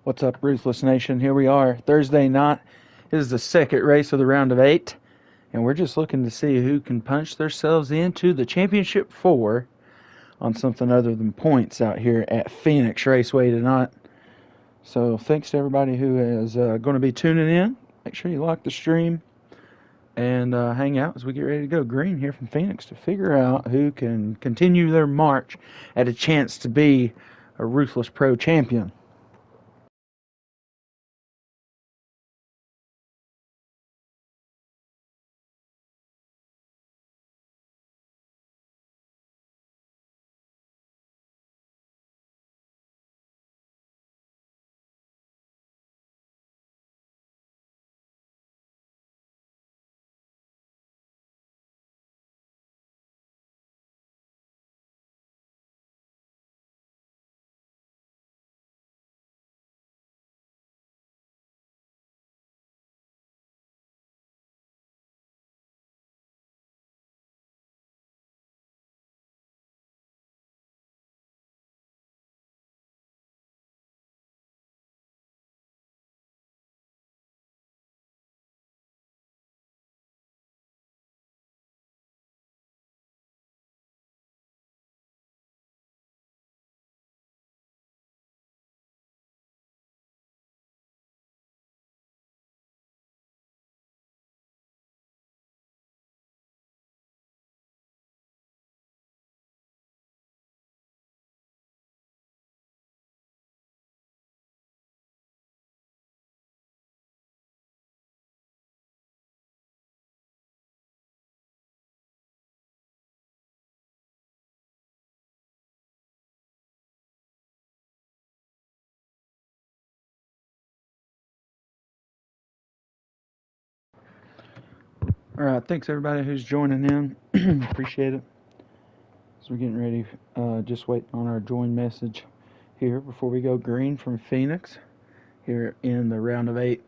What's up, Ruthless Nation? Here we are, Thursday night. This is the second race of the round of 8, and we're just looking to see who can punch themselves into the championship 4 on something other than points out here at Phoenix Raceway tonight. So thanks to everybody who is going to be tuning in. Make sure you like the stream and hang out as we get ready to go green here from Phoenix to figure out who can continue their march at a chance to be a Ruthless Pro champion. All right, thanks everybody who's joining in. Appreciate it. So we're getting ready, just waiting on our join message here before we go green from Phoenix here in the round of 8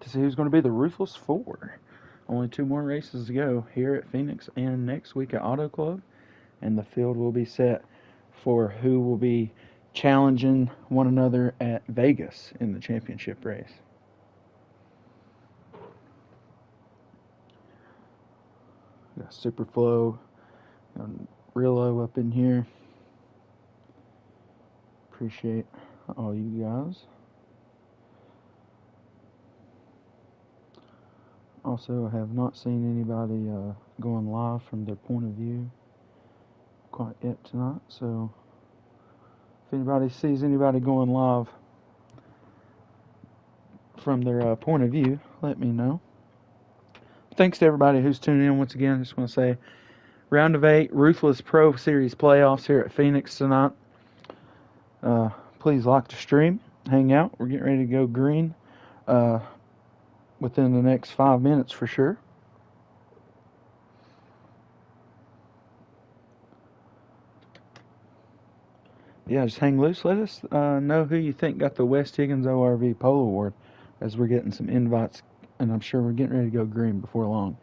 to see who's going to be the Ruthless 4. Only 2 more races to go here at Phoenix and next week at Auto Club, and the field will be set for who will be challenging one another at Vegas in the championship race. Got Superflow and Rillo up in here. Appreciate all you guys. Also, I have not seen anybody going live from their point of view quite yet tonight. So, if anybody sees anybody going live from their point of view, let me know. Thanks to everybody who's tuning in once again. I just want to say, round of 8, Ruthless Pro Series playoffs here at Phoenix tonight. Please like the stream, hang out. We're getting ready to go green within the next 5 minutes for sure. Yeah, just hang loose. Let us know who you think got the West Higgins ORV Polo Award, as we're getting some invites, and I'm sure we're getting ready to go green before long.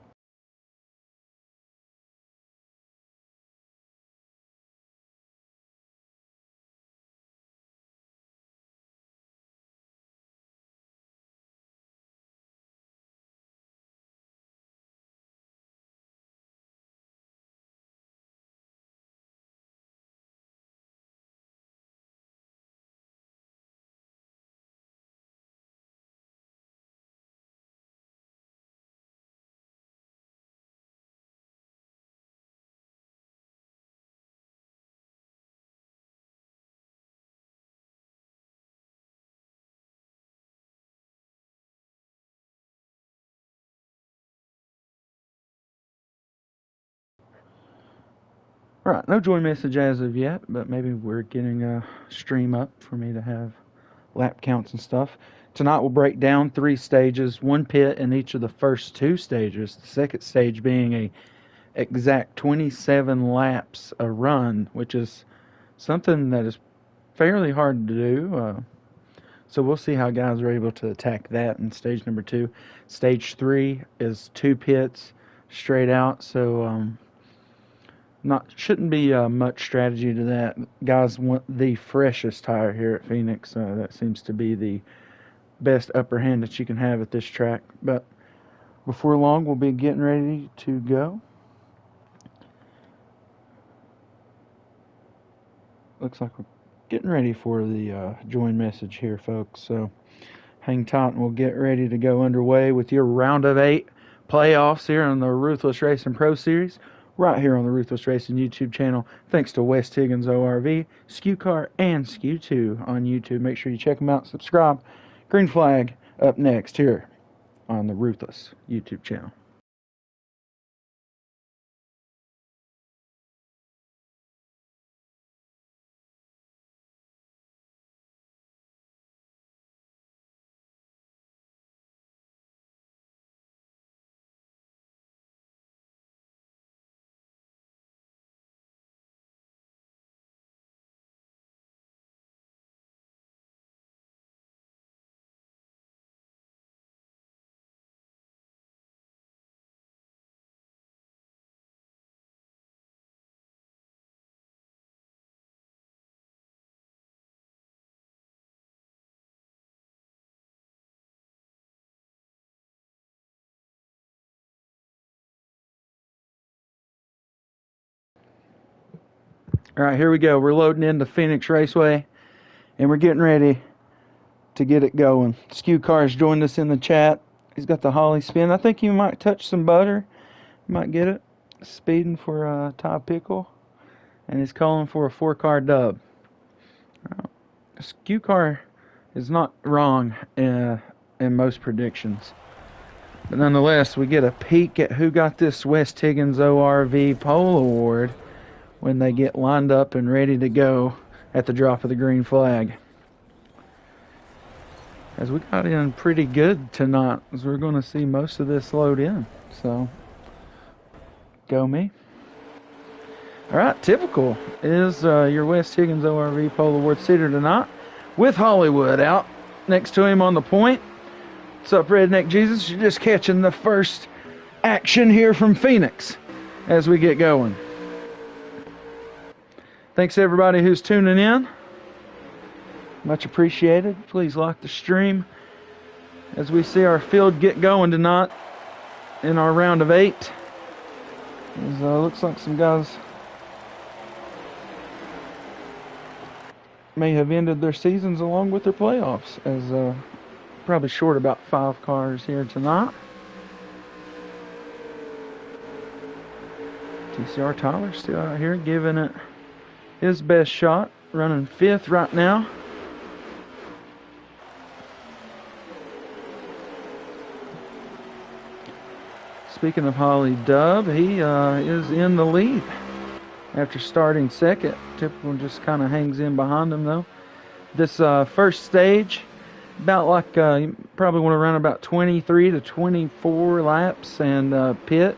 Alright, no join message as of yet, but maybe we're getting a stream up for me to have lap counts and stuff. Tonight we'll break down 3 stages, 1 pit in each of the first 2 stages. The second stage being a exact 27 laps a run, which is something that is fairly hard to do. So we'll see how guys are able to attack that in stage number 2. Stage 3 is 2 pits straight out, so Shouldn't be much strategy to that. Guys want the freshest tire here at Phoenix. That seems to be the best upper hand that you can have at this track. But before long, we'll be getting ready to go. Looks like we're getting ready for the join message here, folks. So hang tight and we'll get ready to go underway with your round of 8 playoffs here on the Ruthless Racing Pro Series, right here on the Ruthless Racing YouTube channel. Thanks to West Higgins ORV, SKU Car, and SKU 2 on YouTube. Make sure you check them out, subscribe. Green flag up next here on the Ruthless YouTube channel. All right, here we go. We're loading into Phoenix Raceway, and we're getting ready to get it going. SKU Car's joined us in the chat. He's got the Holly spin. I think you might touch some butter. You might get it. Speeding for Ty Pickle, and he's calling for a 4-car dub. SKU Car is not wrong in most predictions. But nonetheless, we get a peek at who got this West Higgins ORV pole award when they get lined up and ready to go at the drop of the green flag. As we got in pretty good tonight, as we're going to see most of this load in. So, go me. All right, typical is your West Higgins ORV pole award seater tonight, with Hollywood out next to him on the point. What's up, Redneck Jesus? You're just catching the first action here from Phoenix as we get going. Thanks everybody who's tuning in. Much appreciated. Please like the stream as we see our field get going tonight in our round of 8. Looks like some guys may have ended their seasons along with their playoffs, as probably short about 5 cars here tonight. TCR Tyler still out here giving it his best shot, running 5th right now. Speaking of Holly Dub, he is in the lead after starting 2nd. Typical just kind of hangs in behind him though. This first stage, about like you probably want to run about 23 to 24 laps and pit.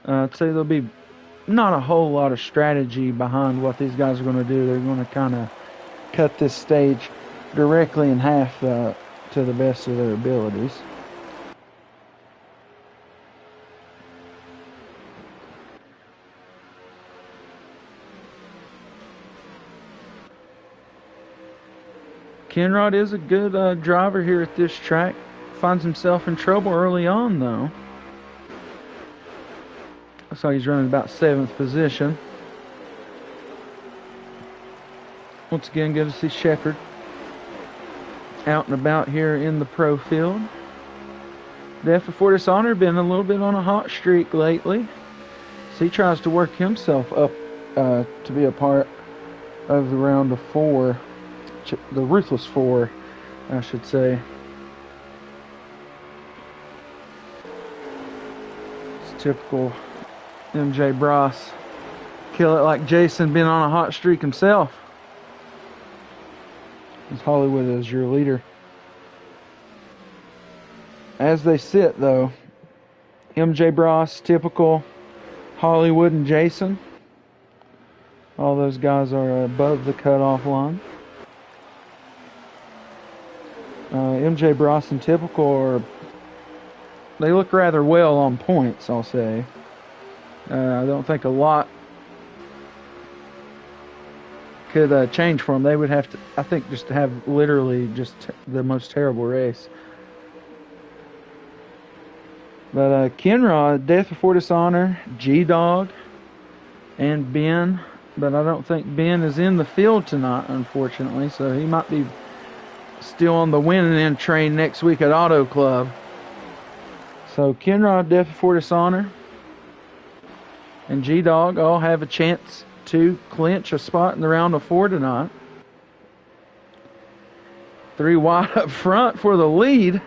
I'd say there'll be not a whole lot of strategy behind what these guys are going to do. They're going to kind of cut this stage directly in half to the best of their abilities. Kenrod is a good driver here at this track. Finds himself in trouble early on though. Looks like he's running about 7th position. Once again, good to see Shepherd out and about here in the pro field. Death Before Dishonor been a little bit on a hot streak lately. So he tries to work himself up to be a part of the round of 4. The Ruthless 4, I should say. It's typical MJ Bros. Kill it like Jason, been on a hot streak himself. As Hollywood is your leader. As they sit though, MJ Bros, typical, Hollywood and Jason. All those guys are above the cutoff line. MJ Bros and typical they look rather well on points, I'll say. I don't think a lot could change for them. They would have to, I think, just have literally just the most terrible race. But Kenrod, Death Before Dishonor, G-Dog, and Ben. But I don't think Ben is in the field tonight, unfortunately. So he might be still on the winning end train next week at Auto Club. So Kenrod, Death Before Dishonor, and G-Dog all have a chance to clinch a spot in the round of 4 tonight. 3 wide up front for the lead.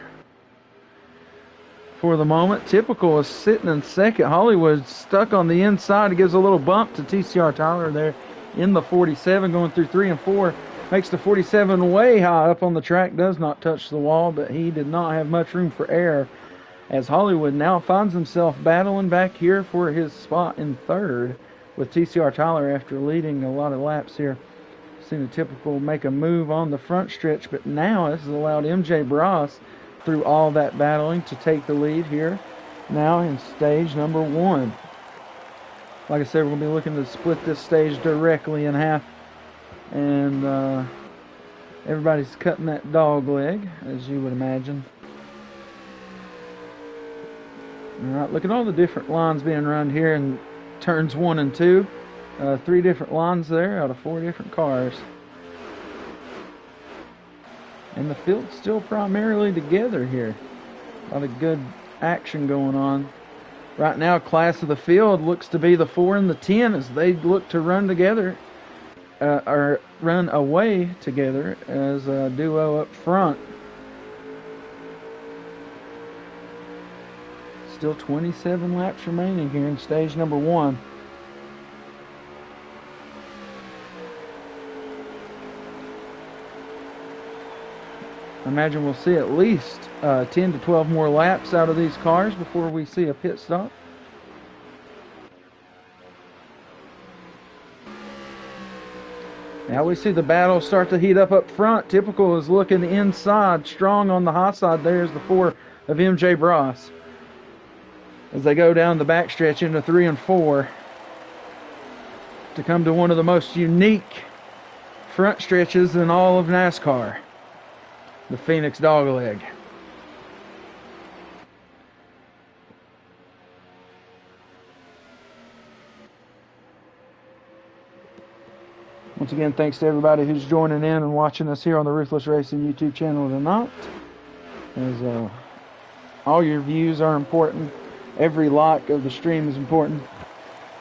For the moment, Typical is sitting in second. Hollywood stuck on the inside. It gives a little bump to TCR Tyler there in the 47, going through 3 and 4. Makes the 47 way high up on the track. Does not touch the wall, but he did not have much room for error, as Hollywood now finds himself battling back here for his spot in third with TCR Tyler after leading a lot of laps here. Seen the Typical make a move on the front stretch, but now this has allowed MJ Bros through all that battling to take the lead here now in stage number 1. Like I said, we're going to be looking to split this stage directly in half, and everybody's cutting that dog leg, as you would imagine. Alright, look at all the different lines being run here in turns 1 and 2. 3 different lines there out of 4 different cars. And the field's still primarily together here. A lot of good action going on. Right now, class of the field looks to be the 4 and the 10 as they look to run together, or run away together as a duo up front. Still 27 laps remaining here in stage number 1. I imagine we'll see at least 10 to 12 more laps out of these cars before we see a pit stop. Now we see the battle start to heat up front. Typical is looking inside, strong on the high side. There's the 4 of MJ Bros as they go down the backstretch into 3 and 4 to come to one of the most unique front stretches in all of NASCAR. The Phoenix Dogleg. Once again, thanks to everybody who's joining in and watching us here on the Ruthless Racing YouTube channel tonight. As all your views are important. Every like of the stream is important.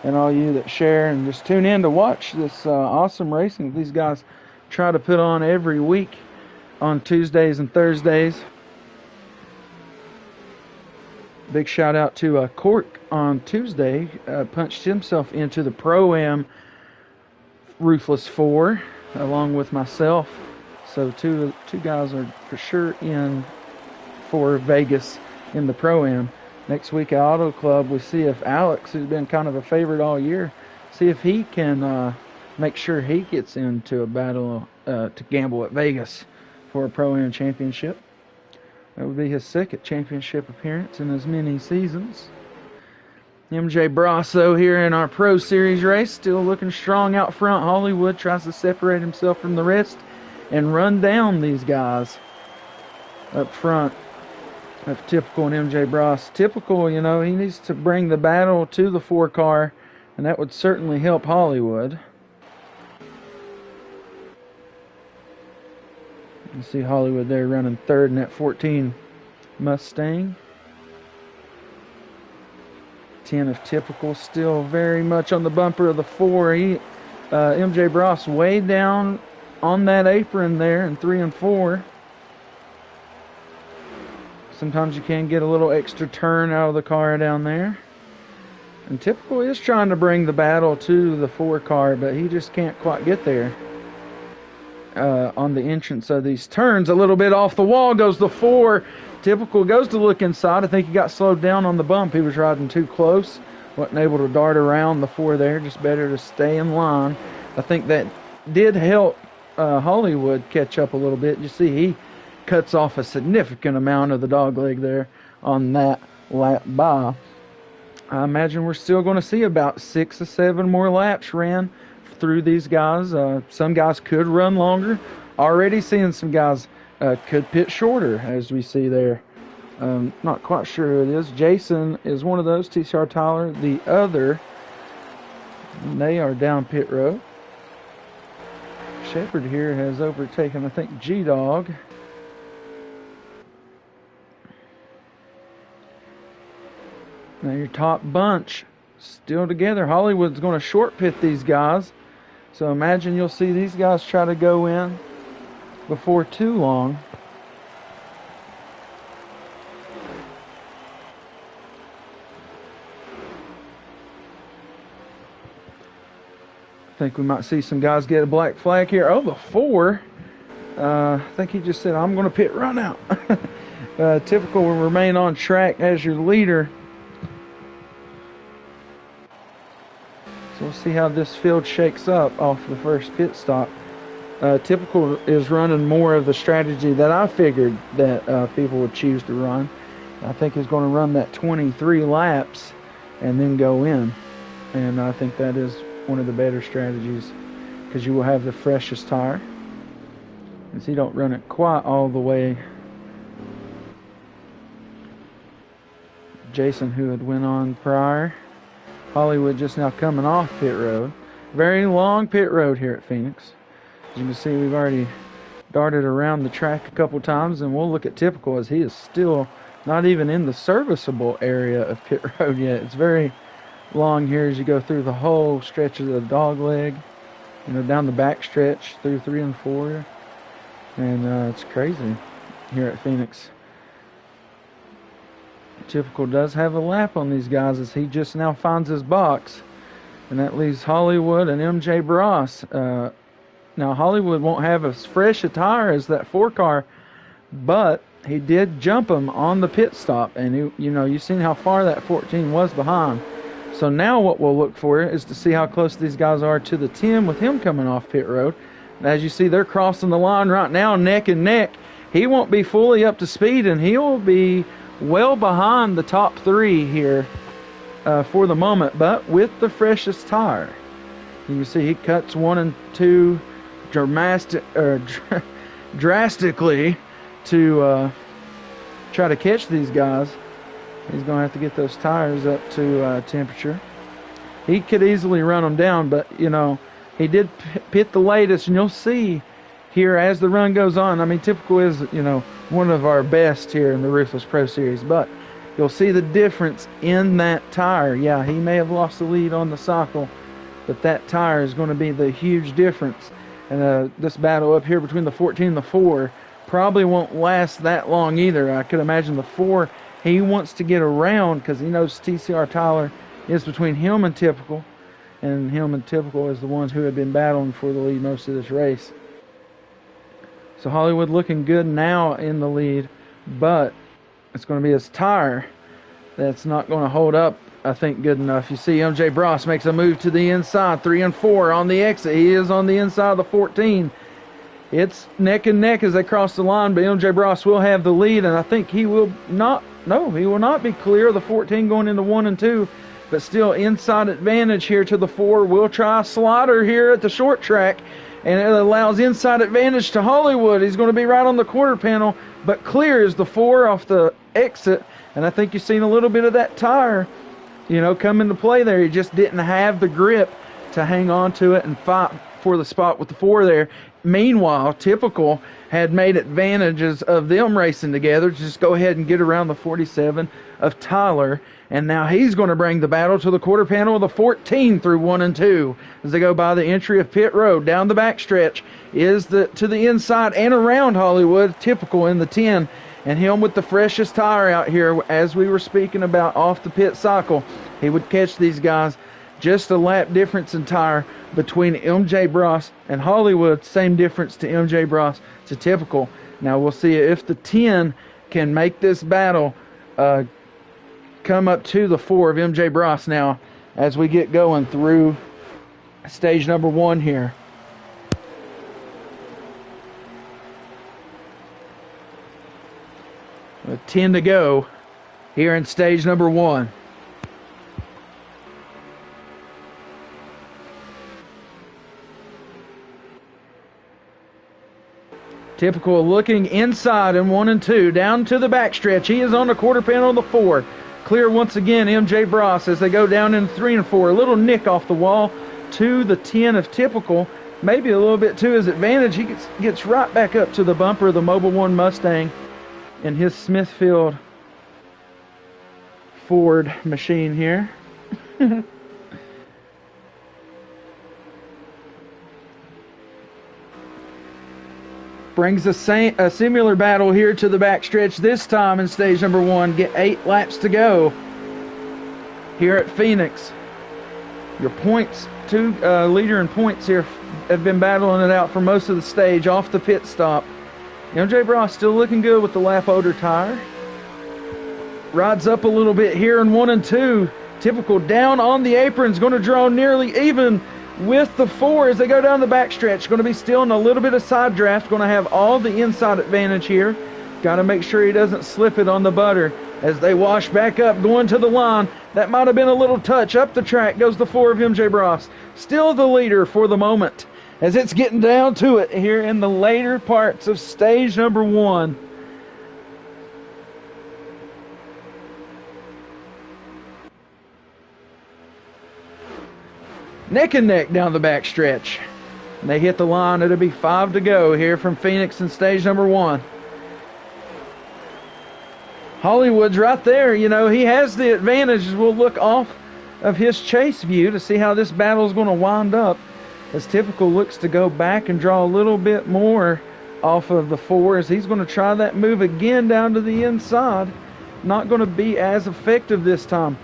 And all you that share and just tune in to watch this awesome racing these guys try to put on every week on Tuesdays and Thursdays. Big shout out to Cork on Tuesday. Punched himself into the Pro-Am Ruthless 4 along with myself. So two guys are for sure in for Vegas in the Pro-Am. Next week at Auto Club, we see if Alex, who's been kind of a favorite all year, see if he can make sure he gets into a battle to gamble at Vegas for a Pro-Am championship. That would be his second championship appearance in as many seasons. MJ Brasso here in our Pro Series race, still looking strong out front. Hollywood tries to separate himself from the rest and run down these guys up front of Typical and MJ Bros. Typical, you know, he needs to bring the battle to the 4 car, and that would certainly help Hollywood. You see Hollywood there running third in that 14 Mustang. 10 of Typical still very much on the bumper of the 4. MJ Bros way down on that apron there in 3 and 4. Sometimes you can get a little extra turn out of the car down there. And Typical is trying to bring the battle to the 4 car, but he just can't quite get there. On the entrance of these turns, a little bit off the wall goes the 4. Typical goes to look inside. I think he got slowed down on the bump. He was riding too close. Wasn't able to dart around the 4 there. Just better to stay in line. I think that did help Hollywood catch up a little bit. You see he cuts off a significant amount of the dog leg there on that lap by. I imagine we're still going to see about 6 or 7 more laps ran through these guys. Some guys could run longer. Already seeing some guys could pit shorter, as we see there. Not quite sure who it is. Jason is one of those, TCR Tyler the other. And they are down pit road. Shepard here has overtaken, I think, G-Dog. Now your top bunch still together. Hollywood's going to short pit these guys. So imagine you'll see these guys try to go in before too long. I think we might see some guys get a black flag here. Oh, the 4. I think he just said, I'm going to pit run out. Typical will remain on track as your leader. So we'll see how this field shakes up off the first pit stop. Typical is running more of the strategy that I figured that people would choose to run. I think he's going to run that 23 laps and then go in. And I think that is one of the better strategies because you will have the freshest tire. And so you don't run it quite all the way. Jason, who had went on prior. Hollywood just now coming off pit road. Very long pit road here at Phoenix. As you can see, we've already darted around the track a couple times, and we'll look at Typical as he is still not even in the serviceable area of pit road yet. It's very long here as you go through the whole stretch of the dog leg, down the back stretch through 3 and 4, and it's crazy here at Phoenix. Typical does have a lap on these guys as he just now finds his box, and that leaves Hollywood and MJ Bross. Now Hollywood won't have as fresh a tire as that 4 car, but he did jump him on the pit stop, and you've seen how far that 14 was behind. So now what we'll look for is to see how close these guys are to the 10 with him coming off pit road. And as you see, they're crossing the line right now, neck and neck. He won't be fully up to speed, and he'll be well behind the top 3 here for the moment, but with the freshest tire. You can see he cuts 1 and 2 drastically to try to catch these guys. He's going to have to get those tires up to temperature. He could easily run them down, but, he did pit the latest, and you'll see here as the run goes on. I mean, Typical is, one of our best here in the Ruthless Pro Series, but you'll see the difference in that tire. Yeah, he may have lost the lead on the cycle, but that tire is going to be the huge difference. And this battle up here between the 14 and the 4 probably won't last that long either. I could imagine the 4, he wants to get around because he knows TCR Tyler is between him and Typical. And him and Typical is the ones who have been battling for the lead most of this race. So Hollywood looking good now in the lead, but it's going to be his tire that's not going to hold up, I think, good enough. You see MJ Bross makes a move to the inside, 3 and 4 on the exit. He is on the inside of the 14. It's neck and neck as they cross the line, but MJ Bross will have the lead, and I think he will not be clear of the 14 going into 1 and 2, but still inside advantage here to the 4. We'll try a slider here at the short track, and it allows inside advantage to Hollywood. He's going to be right on the quarter panel, but clears the 4 off the exit, and I think you've seen a little bit of that tire, come into play there. He just didn't have the grip to hang on to it and fight for the spot with the 4 there. Meanwhile, Typical had made advantages of them racing together to just go ahead and get around the 47 of Tyler. And now he's going to bring the battle to the quarter panel of the 14 through 1 and 2 as they go by the entry of pit road. Down the backstretch is to the inside and around Hollywood. Typical in the 10. And him with the freshest tire out here, as we were speaking about off the pit cycle. He would catch these guys. Just a lap difference in tire between MJ Bross and Hollywood. Same difference to MJ Bross to Typical. Now we'll see if the 10 can make this battle come up to the 4 of MJ Bross now as we get going through stage number 1 here. With 10 to go here in stage number 1. Typical looking inside in 1 and 2. Down to the backstretch. He is on the quarter panel of the 4. Clear once again, MJ Bross as they go down in 3 and 4. A little nick off the wall to the 10 of Typical. Maybe a little bit to his advantage. He gets right back up to the bumper of the Mobil 1 Mustang in his Smithfield Ford machine here. Brings a similar battle here to the backstretch this time in stage number 1. Get 8 laps to go here at Phoenix. Your points, leader in points here, have been battling it out for most of the stage off the pit stop. MJ Bross still looking good with the lap older tire. Rides up a little bit here in 1 and 2. Typical down on the apron is going to draw nearly even with the 4 as they go down the backstretch. Going to be still in a little bit of side draft. Going to have all the inside advantage here. Got to make sure he doesn't slip it on the butter as they wash back up going to the line. That might have been a little touch. Up the track goes the 4 of MJ Bross. Still the leader for the moment as it's getting down to it here in the later parts of stage number 1. Neck and neck down the backstretch. And they hit the line. It'll be 5 to go here from Phoenix in stage number 1. Hollywood's right there. You know, he has the advantage. We'll look off of his chase view to see how this battle is going to wind up. As Typical looks to go back and draw a little bit more off of the 4 as he's going to try that move again down to the inside. Not going to be as effective this time.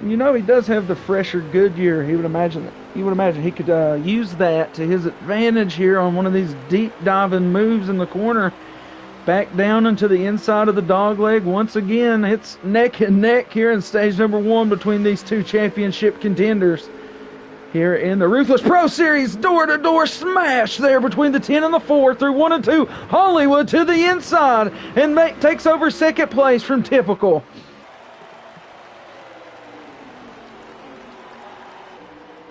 And you know, he does have the fresher Goodyear. He would imagine he could use that to his advantage here on one of these deep diving moves in the corner. Back down into the inside of the dog leg. Once again, it's neck and neck here in stage number 1 between these two championship contenders. Here in the Ruthless Pro Series, door-to-door smash there between the 10 and the 4 through 1 and 2. Hollywood to the inside and takes over second place from Typical.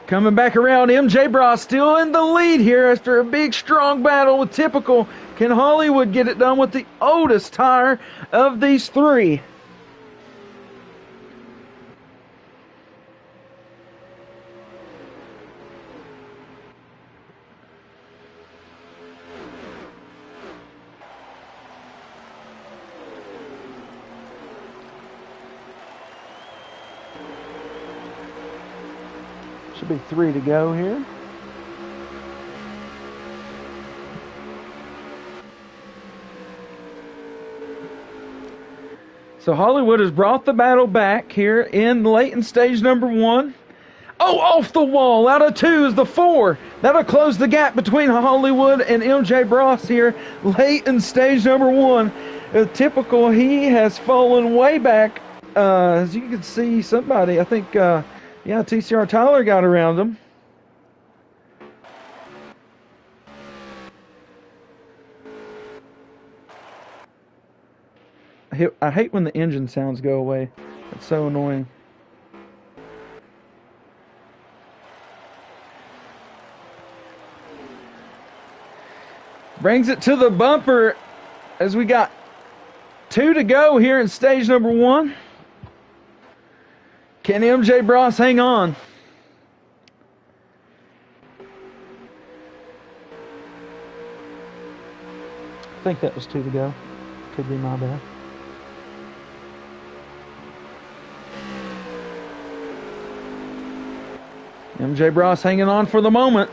Coming back around, MJ Bross still in the lead here after a big, strong battle with Typical. Can Hollywood get it done with the oldest tire of these 3? Should be 3 to go here. So Hollywood has brought the battle back here in late in stage number 1. Oh, off the wall, out of 2 is the 4. That'll close the gap between Hollywood and MJ Bross here late in stage number 1. Typical, he has fallen way back. As you can see, somebody, I think, yeah, TCR Tyler got around him. I hate when the engine sounds go away. It's so annoying. Brings it to the bumper as we got 2 to go here in stage number 1. Can MJ Bross hang on? I think that was 2 to go. Could be my bad. MJ Bross hanging on for the moment.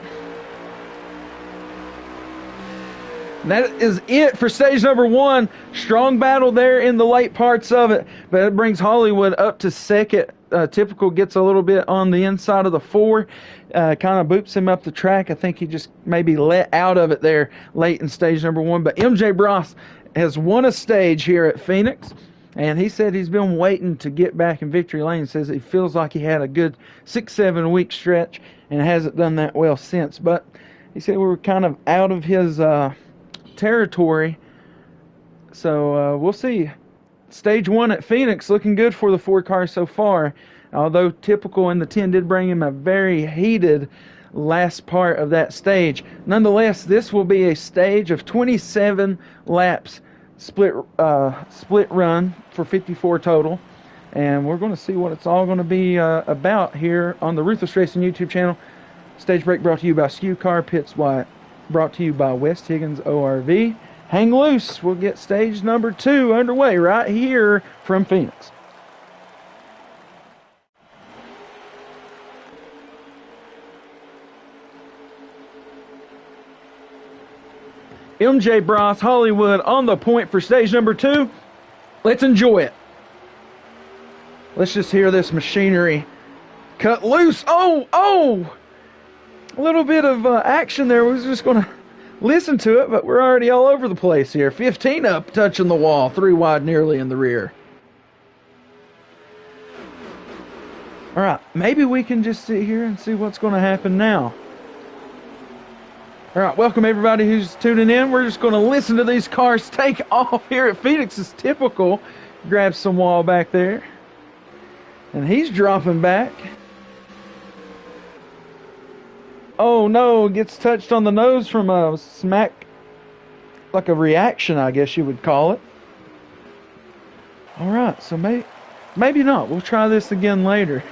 And that is it for stage number 1. Strong battle there in the late parts of it, but it brings Hollywood up to second. Typical gets a little bit on the inside of the 4, kind of boops him up the track. I think he just maybe let out of it there late in stage number 1. But MJ Bross has won a stage here at Phoenix, and he said he's been waiting to get back in victory lane. Says he feels like he had a good 6-7 week stretch and hasn't done that well since. But he said we were kind of out of his territory. So we'll see. Stage 1 at Phoenix looking good for the 4 cars so far. Although Typical in the 10 did bring him a very heated last part of that stage. Nonetheless, this will be a stage of 27 laps, split run for 54 total. And we're going to see what it's all going to be about here on the Ruthless Racing YouTube channel. Stage break brought to you by Skew Car, Pits brought to you by West Higgins ORV. Hang loose. We'll get stage number 2 underway right here from Phoenix. MJ Bros Hollywood on the point for stage number 2. Let's enjoy it. Let's just hear this machinery cut loose. Oh! A little bit of action there. We was just going to listen to it, but we're already all over the place here. 15 up, touching the wall. 3 wide, nearly in the rear. All right, maybe we can just sit here and see what's going to happen now. All right, welcome everybody who's tuning in. We're just going to listen to these cars take off here at Phoenix. It's typical. Grab some wall back there. And he's dropping back. Oh no, gets touched on the nose from a smack, like a reaction, I guess you would call it. All right, so maybe not. We'll try this again later.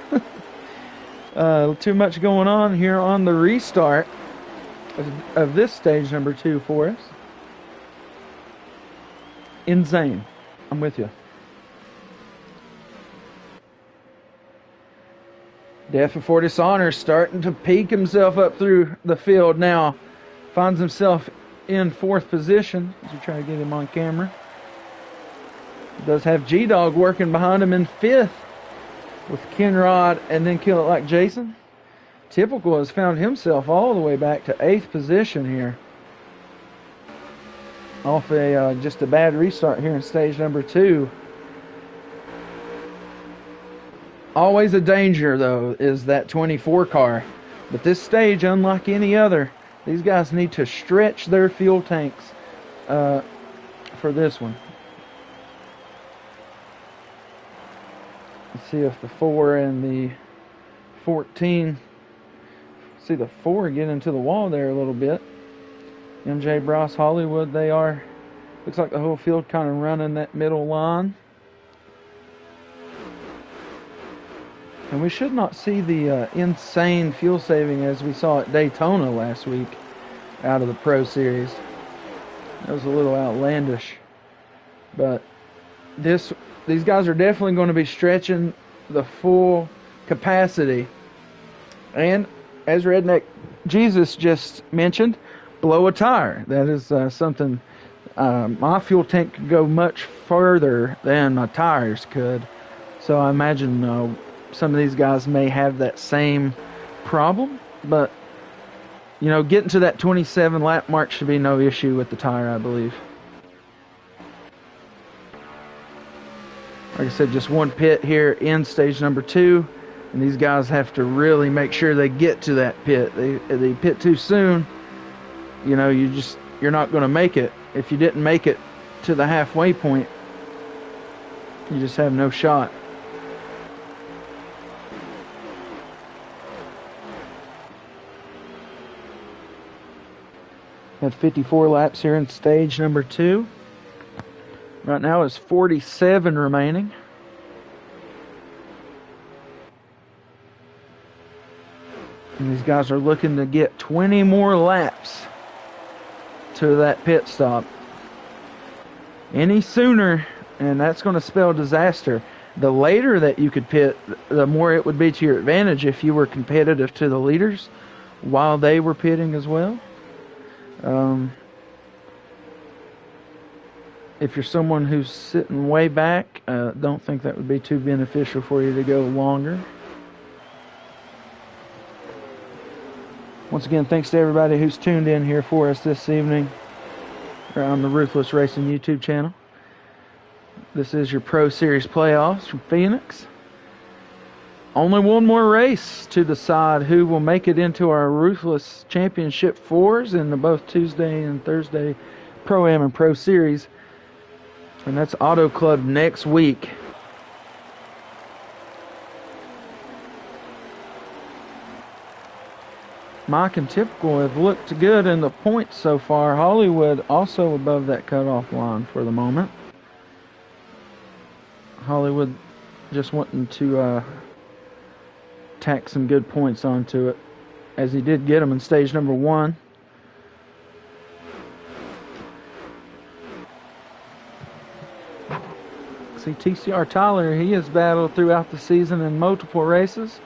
Too much going on here on the restart of this stage number 2 for us. Insane. I'm with you. Death Before Dishonor starting to peek himself up through the field now. Finds himself in 4th position as we try to get him on camera. Does have G-Dog working behind him in 5th with Kenrod and then Kill It Like Jason. Typical has found himself all the way back to 8th position here. Off just a bad restart here in stage number 2. Always a danger, though, is that 24 car. But this stage, unlike any other, these guys need to stretch their fuel tanks for this one. Let's see if the 4 and the 14... See the 4 get into the wall there a little bit. MJ Bros Hollywood, they are... Looks like the whole field kind of running that middle line. And we should not see the insane fuel saving as we saw at Daytona last week out of the Pro Series. That was a little outlandish. But these guys are definitely going to be stretching the full capacity. And as Redneck Jesus just mentioned, blow a tire. That is something, my fuel tank could go much further than my tires could. So I imagine some of these guys may have that same problem. But, you know, getting to that 27 lap mark should be no issue with the tire, I believe. Like I said, just one pit here in stage number 2. And these guys have to really make sure they get to that pit. They pit too soon, you know, you're not going to make it. If you didn't make it to the halfway point, you just have no shot. Had 54 laps here in stage number 2. Right now is 47 remaining. And these guys are looking to get 20 more laps to that pit stop. Any sooner, and that's going to spell disaster. The later that you could pit, the more it would be to your advantage if you were competitive to the leaders while they were pitting as well. If you're someone who's sitting way back, don't think that would be too beneficial for you to go longer. Once again, thanks to everybody who's tuned in here for us this evening on the Ruthless Racing YouTube channel. This is your Pro Series playoffs from Phoenix. Only one more race to decide who will make it into our Ruthless Championship 4s in the both Tuesday and Thursday Pro-Am and Pro Series. And that's Auto Club next week. Mike and Typical have looked good in the points so far. Hollywood also above that cutoff line for the moment. Hollywood just wanting to tack some good points onto it, as he did get them in stage number 1. See, TCR Tyler, he has battled throughout the season in multiple races.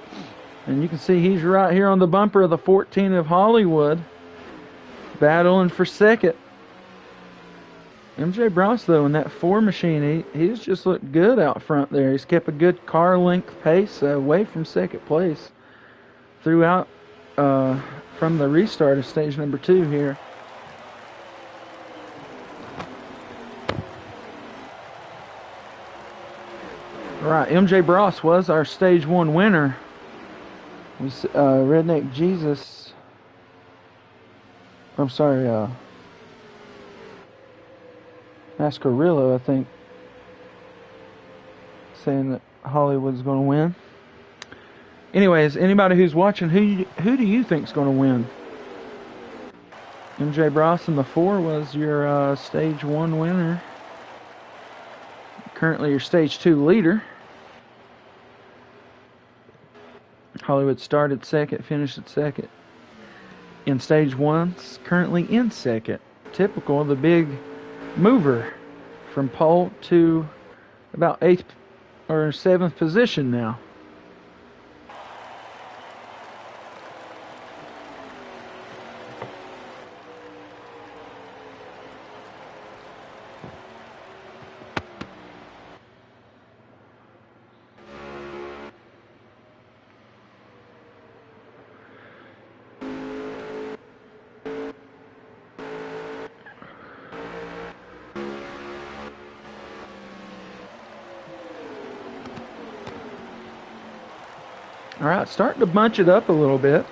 And you can see he's right here on the bumper of the 14 of Hollywood, battling for second. MJ Bros, though, in that 4 machine, he's just looked good out front there. He's kept a good car length pace away from second place throughout from the restart of stage number 2 here. All right, MJ Bros was our stage 1 winner. Redneck Jesus. I'm sorry, Mascarillo, I think, saying that Hollywood's going to win. Anyways, anybody who's watching, who do you think's going to win? MJ Bros in the 4 was your stage 1 winner. Currently your stage 2 leader. Hollywood started second, finished at second. In stage 1, currently in second. Typical, the big mover from pole to about 8th or 7th position now. All right, starting to bunch it up a little bit.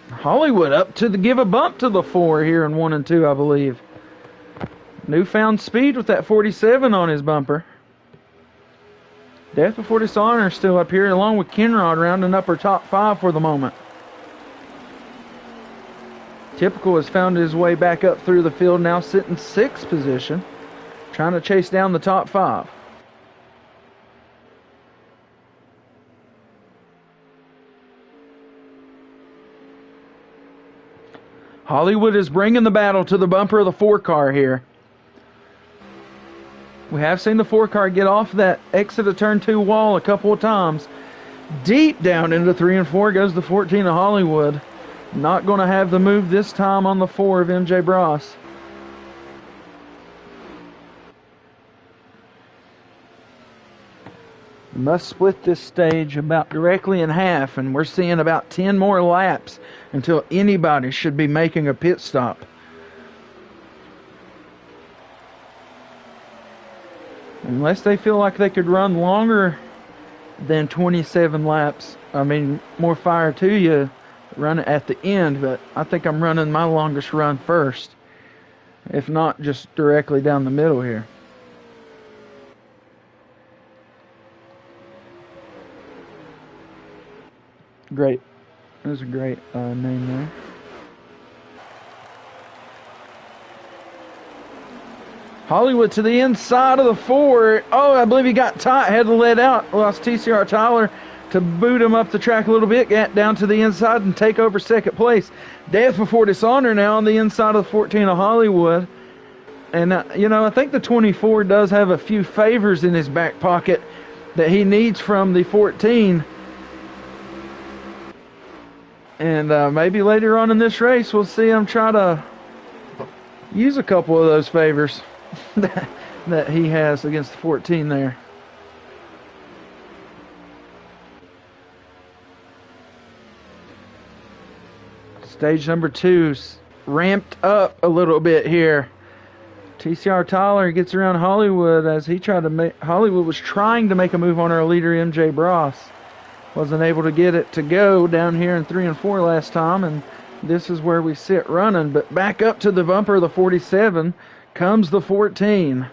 Hollywood up to give a bump to the 4 here in 1 and 2, I believe. Newfound speed with that 47 on his bumper. Death Before Dishonor still up here, along with Kenrod rounding up our top 5 for the moment. Typical has found his way back up through the field, now sitting 6th position, trying to chase down the top 5. Hollywood is bringing the battle to the bumper of the 4 car here. We have seen the 4 car get off that exit of turn 2 wall a couple of times. Deep down into 3 and 4 goes the 14 of Hollywood. Not going to have the move this time on the 4 of MJ Bros. We must split this stage about directly in half, and we're seeing about 10 more laps until anybody should be making a pit stop. Unless they feel like they could run longer than 27 laps. I mean, more fire to you. Run it at the end, but I think I'm running my longest run first, if not just directly down the middle here. Great. That was a great name there. Hollywood to the inside of the 4. Oh, I believe he got tight, had to let out. Lost TCR Tyler to boot him up the track a little bit, get down to the inside and take over second place. Death Before Dishonor now on the inside of the 14 of Hollywood. And, you know, I think the 24 does have a few favors in his back pocket that he needs from the 14. And maybe later on in this race we'll see him try to use a couple of those favors that he has against the 14 there. Stage number 2's ramped up a little bit here. TCR Tyler gets around Hollywood as he tried to make. Hollywood was trying to make a move on our leader MJ Bros. Wasn't able to get it to go down here in 3 and 4 last time, and this is where we sit running. But back up to the bumper of the 47 comes the 14.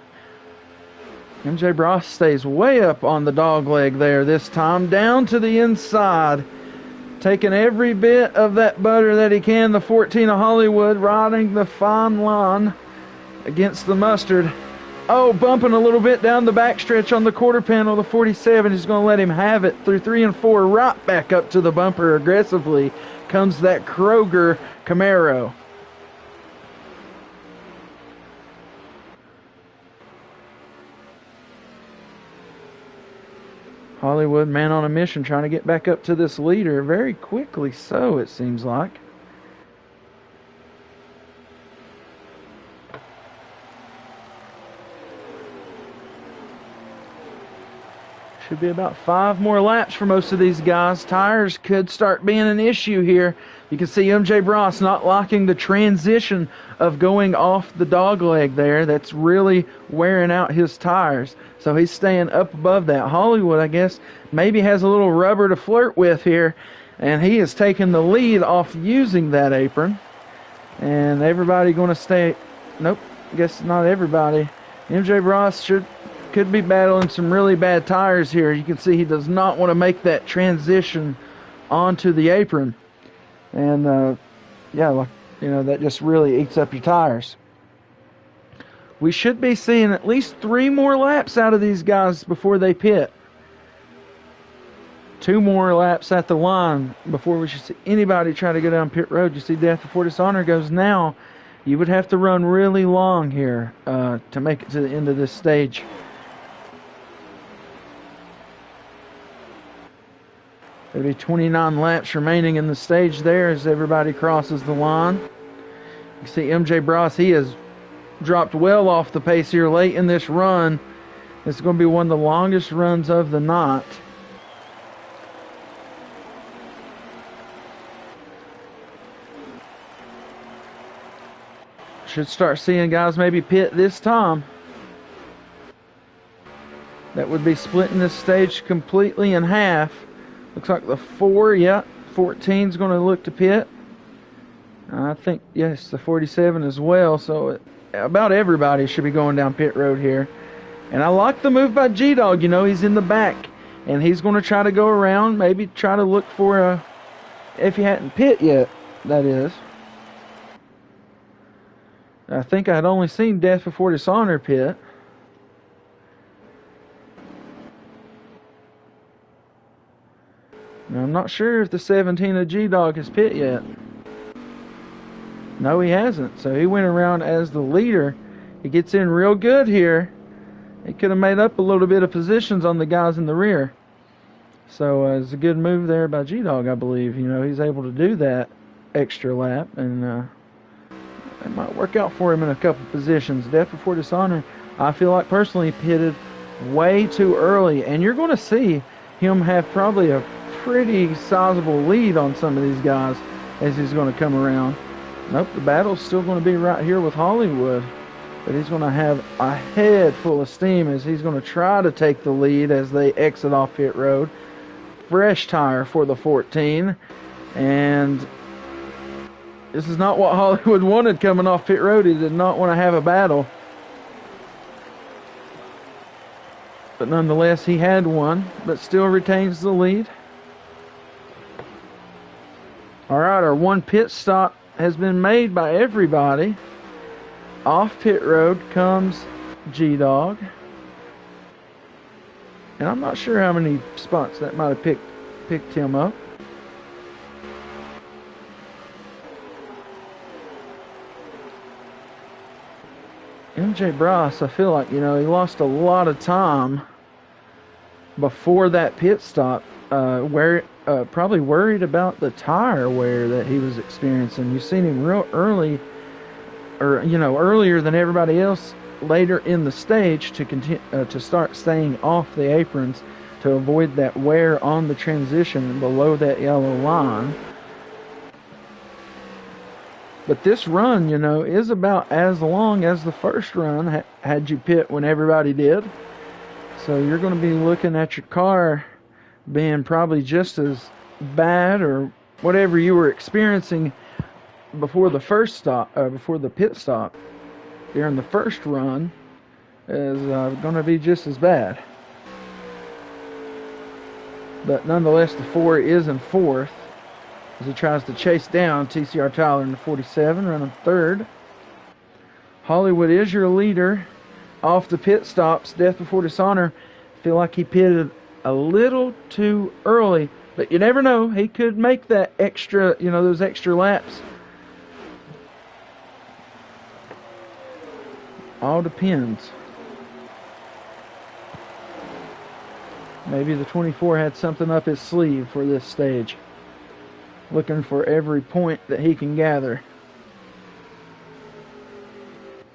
MJ Bross stays way up on the dog leg there this time, down to the inside, taking every bit of that butter that he can. The 14 of Hollywood riding the fine line against the mustard. Oh, bumping a little bit down the backstretch on the quarter panel. The 47 is going to let him have it through 3 and 4, right back up to the bumper aggressively. Comes that Kroger Camaro. Hollywood, man on a mission, trying to get back up to this leader very quickly, so it seems like. Should be about 5 more laps for most of these guys. Tires could start being an issue here. You can see MJ Bross not liking the transition of going off the dog leg there. That's really wearing out his tires. So he's staying up above that. Hollywood, I guess, maybe has a little rubber to flirt with here. And he is taking the lead off using that apron. And everybody going to stay... Nope, I guess not everybody. MJ Bross could be battling some really bad tires here. You can see he does not want to make that transition onto the apron. And, yeah, like, you know, that just really eats up your tires. We should be seeing at least 3 more laps out of these guys before they pit. 2 more laps at the line before we should see anybody try to go down pit road. You see Death Before Dishonor goes now. You would have to run really long here to make it to the end of this stage. There'll be 29 laps remaining in the stage there as everybody crosses the line. You can see MJ Bross, he has dropped well off the pace here late in this run. It's going to be one of the longest runs of the night. Should start seeing guys maybe pit this time. That would be splitting this stage completely in half. Looks like the 14 is going to look to pit. I think, yes, the 47 as well. So about everybody should be going down pit road here. And I like the move by G-Dog. You know, he's in the back. And he's going to try to go around, maybe try to look for a, if he hadn't pit yet, that is. I think I had only seen Death Before Dishonor pit. Now, I'm not sure if the 17 of G-Dog has pit yet. No, he hasn't. So he went around as the leader. He gets in real good here. He could have made up a little bit of positions on the guys in the rear. So it's a good move there by G-Dog, I believe. You know, he's able to do that extra lap. And it might work out for him in a couple positions. Death Before Dishonor, I feel like personally pitted way too early. And you're going to see him have probably a pretty sizable lead on some of these guys as he's going to come around. Nope, the battle's still going to be right here with Hollywood. But he's going to have a head full of steam as he's going to try to take the lead as they exit off pit road. Fresh tire for the 14. And this is not what Hollywood wanted coming off pit road. He did not want to have a battle. But nonetheless, he had one, but still retains the lead. All right, our one pit stop has been made by everybody. Off pit road comes G-Dog. And I'm not sure how many spots that might have picked him up. MJ Bross, I feel like, you know, he lost a lot of time before that pit stop, probably worried about the tire wear that he was experiencing. You've seen him real early, or you know, earlier than everybody else later in the stage to continue to start staying off the aprons to avoid that wear on the transition below that yellow line. But this run, you know, is about as long as the first run had you pit when everybody did. So you're going to be looking at your car being probably just as bad or whatever you were experiencing before the first stop, before the pit stop during the first run. is going to be just as bad. But nonetheless, the 4 is in fourth as he tries to chase down TCR Tyler in the 47, running third. Hollywood is your leader off the pit stops. Death Before Dishonor, feel like he pitted a little too early, but you never know. He could make that extra, those extra laps. All depends. Maybe the 24 had something up his sleeve for this stage. Looking for every point that he can gather.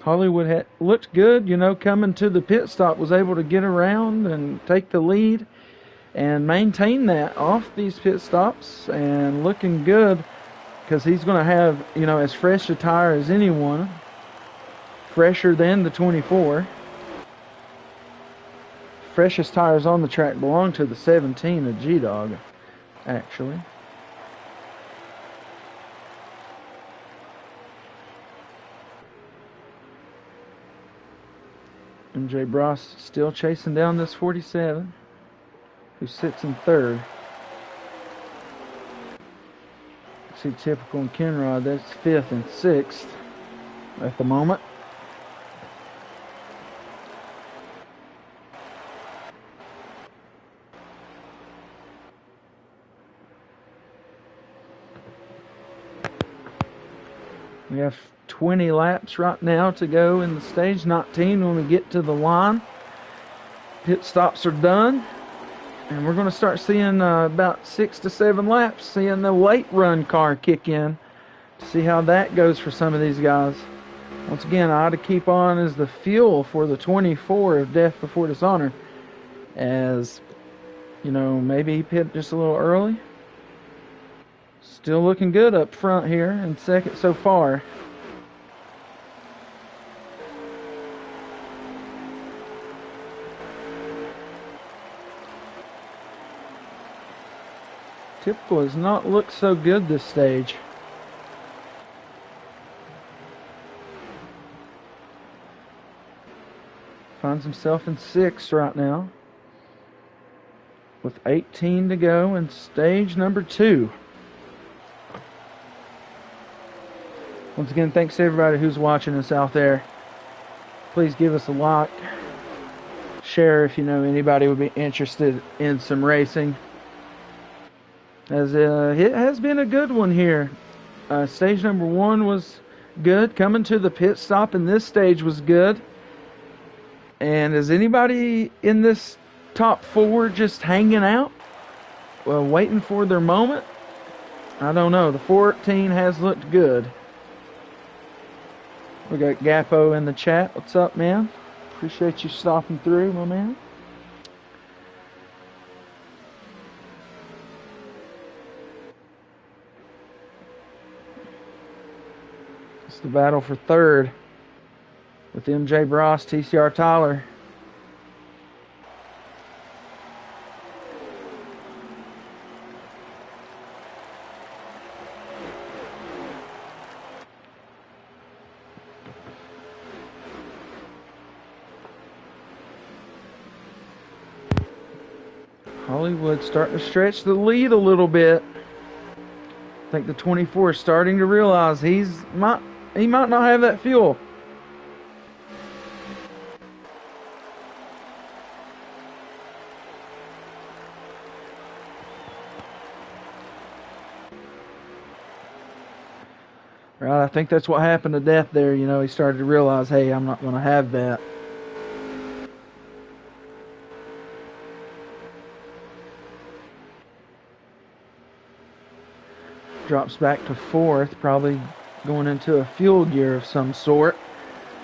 Hollywood looked good, coming to the pit stop, was able to get around and take the lead and maintain that off these pit stops, and looking good because he's going to have, as fresh a tire as anyone, fresher than the 24. Freshest tires on the track belong to the 17, the G-Dog, actually. MJ Bross still chasing down this 47, who sits in third. See, typical in Kenrod, that's fifth and sixth at the moment. We have 20 laps right now to go in the stage, 19 when we get to the line. Pit stops are done, and we're going to start seeing about 6 to 7 laps, seeing the late run car kick in to see how that goes for some of these guys. Once again, I ought to keep on as the fuel for the 24 of Death Before Dishonor, as, maybe he pit just a little early. Still looking good up front here in second so far. Typical has not looked so good this stage. Finds himself in sixth right now, with 18 to go in stage number 2. Once again, thanks to everybody who's watching us out there. Please give us a like. Share if you know anybody would be interested in some racing. As it has been a good one here. Stage number 1 was good. Coming to the pit stop in this stage was good. And is anybody in this top 4 just hanging out? Well, waiting for their moment? I don't know. The 14 has looked good. We got Gapo in the chat. What's up, man? Appreciate you stopping through, my man. It's the battle for third with MJ Bross, TCR Tyler. Hollywood starting to stretch the lead a little bit. I think the 24 is starting to realize he might not have that fuel. Right, I think that's what happened to Death there. He started to realize, hey, I'm not going to have that. Drops back to fourth, probably going into a fuel gear of some sort.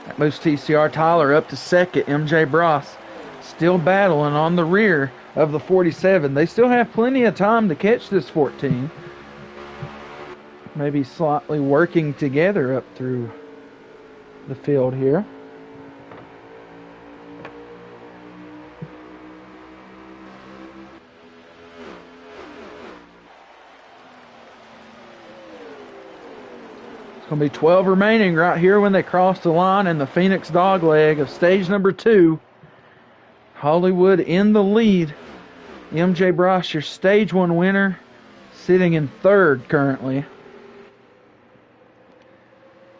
That moves TCR Tyler up to second. MJ Bross still battling on the rear of the 47. They still have plenty of time to catch this 14. Maybe slightly working together up through the field here. It's going to be 12 remaining right here when they cross the line in the Phoenix dog leg of stage number 2. Hollywood in the lead. MJ Bros, your stage 1 winner, sitting in 3rd currently.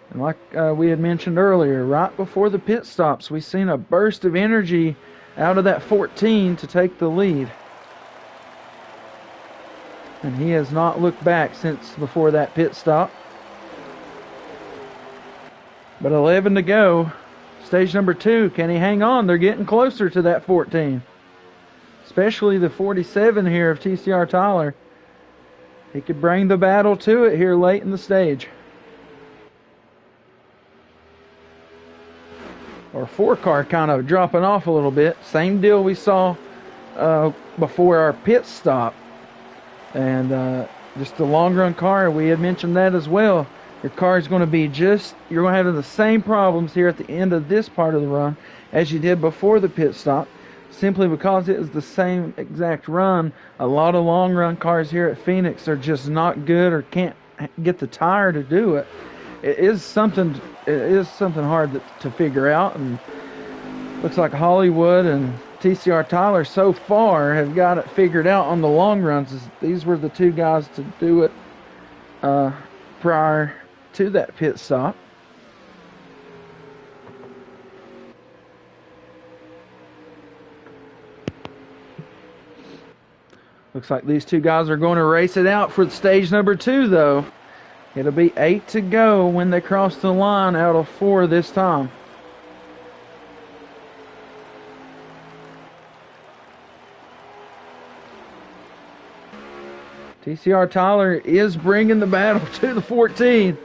And like we had mentioned earlier, right before the pit stops, we've seen a burst of energy out of that 14 to take the lead. And he has not looked back since before that pit stop. But 11 to go. Stage number 2. Can he hang on? They're getting closer to that 14. Especially the 47 here of TCR Tyler. He could bring the battle to it here late in the stage. Our 4-car kind of dropping off a little bit. Same deal we saw before our pit stop. And just the long run car, we had mentioned that as well. Your car is going to be you're going to have the same problems here at the end of this part of the run as you did before the pit stop. Simply because it is the same exact run, a lot of long run cars here at Phoenix are just not good or can't get the tire to do it. It is something hard to figure out, and looks like Hollywood and TCR Tyler so far have got it figured out on the long runs. These were the 2 guys to do it prior to that pit stop. Looks like these 2 guys are going to race it out for stage number 2, though. It'll be 8 to go when they cross the line out of 4 this time. TCR Tyler is bringing the battle to the 14.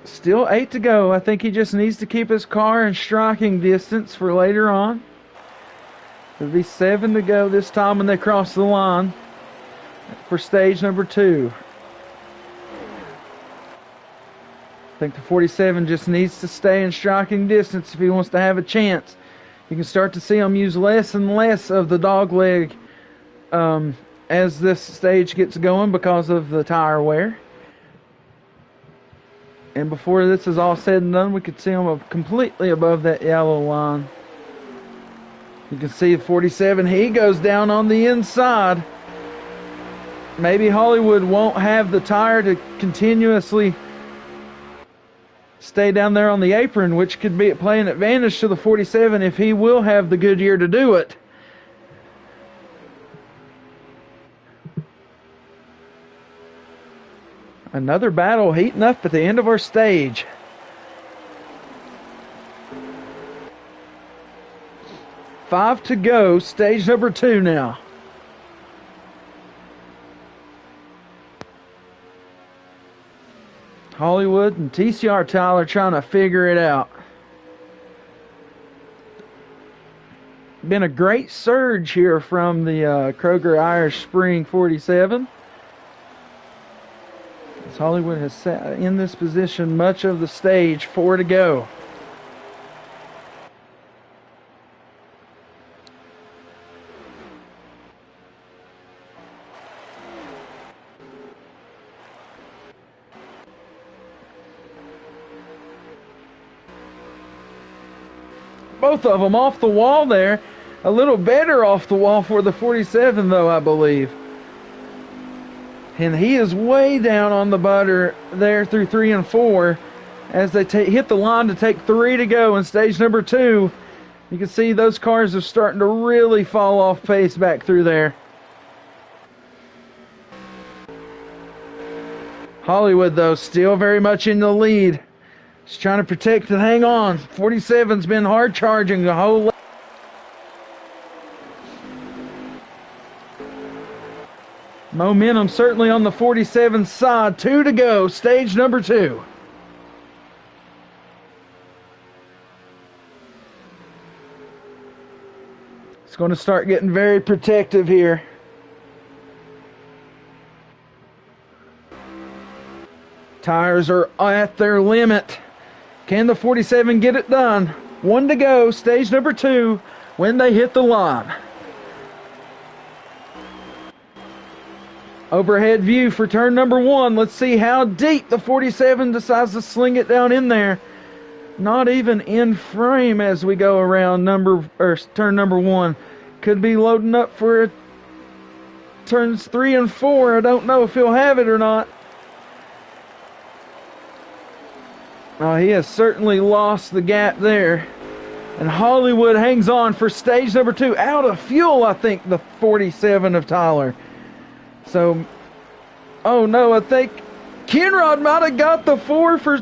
Still 8 to go. I think he just needs to keep his car in striking distance for later on. It'll be 7 to go this time when they cross the line for stage number 2. I think the 47 just needs to stay in striking distance if he wants to have a chance. You can start to see him use less and less of the dog leg as this stage gets going because of the tire wear. And before this is all said and done, we could see him completely above that yellow line. You can see the 47, he goes down on the inside. Maybe Hollywood won't have the tire to continuously stay down there on the apron, which could be play an advantage to the 47 if he will have the good year to do it. Another battle heating up at the end of our stage. Five to go, stage number 2 now. Hollywood and TCR Tyler trying to figure it out. Been a great surge here from the Kroger Irish Spring 47. As Hollywood has sat in this position much of the stage, 4 to go. Both of them off the wall there. A little better off the wall for the 47, though, I believe. And he is way down on the butter there through 3 and 4 as they hit the line to take 3 to go in stage number 2. You can see those cars are starting to really fall off pace back through there. Hollywood, though, still very much in the lead. Just trying to protect and hang on. 47's been hard charging the whole momentum certainly on the 47 side. 2 to go, stage number 2. It's going to start getting very protective here. Tires are at their limit. Can the 47 get it done? 1 to go, stage number 2, when they hit the line. Overhead view for turn number 1. Let's see how deep the 47 decides to sling it down in there. Not even in frame as we go around turn number 1. Could be loading up for turns 3 and 4. I don't know if he'll have it or not. He has certainly lost the gap there. And Hollywood hangs on for stage number 2. Out of fuel, I think, the 47 of Tyler. So, oh no, I think Kenrod might have got the 4 for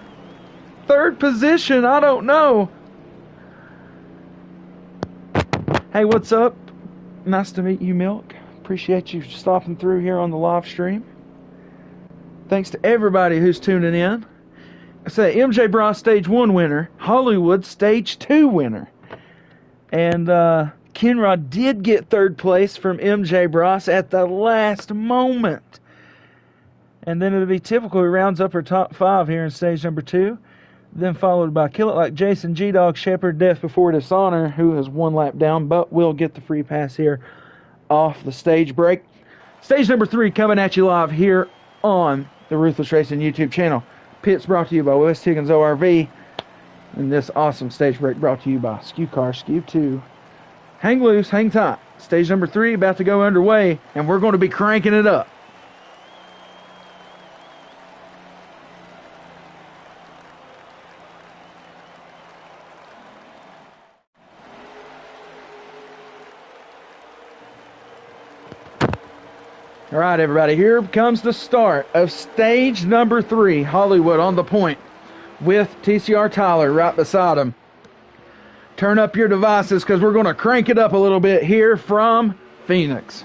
third position. I don't know. Hey, what's up? Nice to meet you, Milk. Appreciate you stopping through here on the live stream. Thanks to everybody who's tuning in. I say MJ Bros stage 1 winner, Hollywood stage 2 winner. And Kenrod did get third place from MJ Bros at the last moment. And then it'll be typical. He rounds up her top 5 here in stage number 2. Then followed by Kill It Like Jason, G-Dog, Shepherd, Death Before Dishonor, who has 1 lap down, but will get the free pass here off the stage break. Stage number 3 coming at you live here on the Ruthless Racing YouTube channel. Pits brought to you by West Higgins ORV. And this awesome stage break brought to you by Skew Car, Skew 2. Hang loose, hang tight. Stage number 3 about to go underway, and we're going to be cranking it up. All right, everybody, here comes the start of stage number 3. Hollywood on the point with TCR Tyler right beside him. Turn up your devices because we're going to crank it up a little bit here from Phoenix.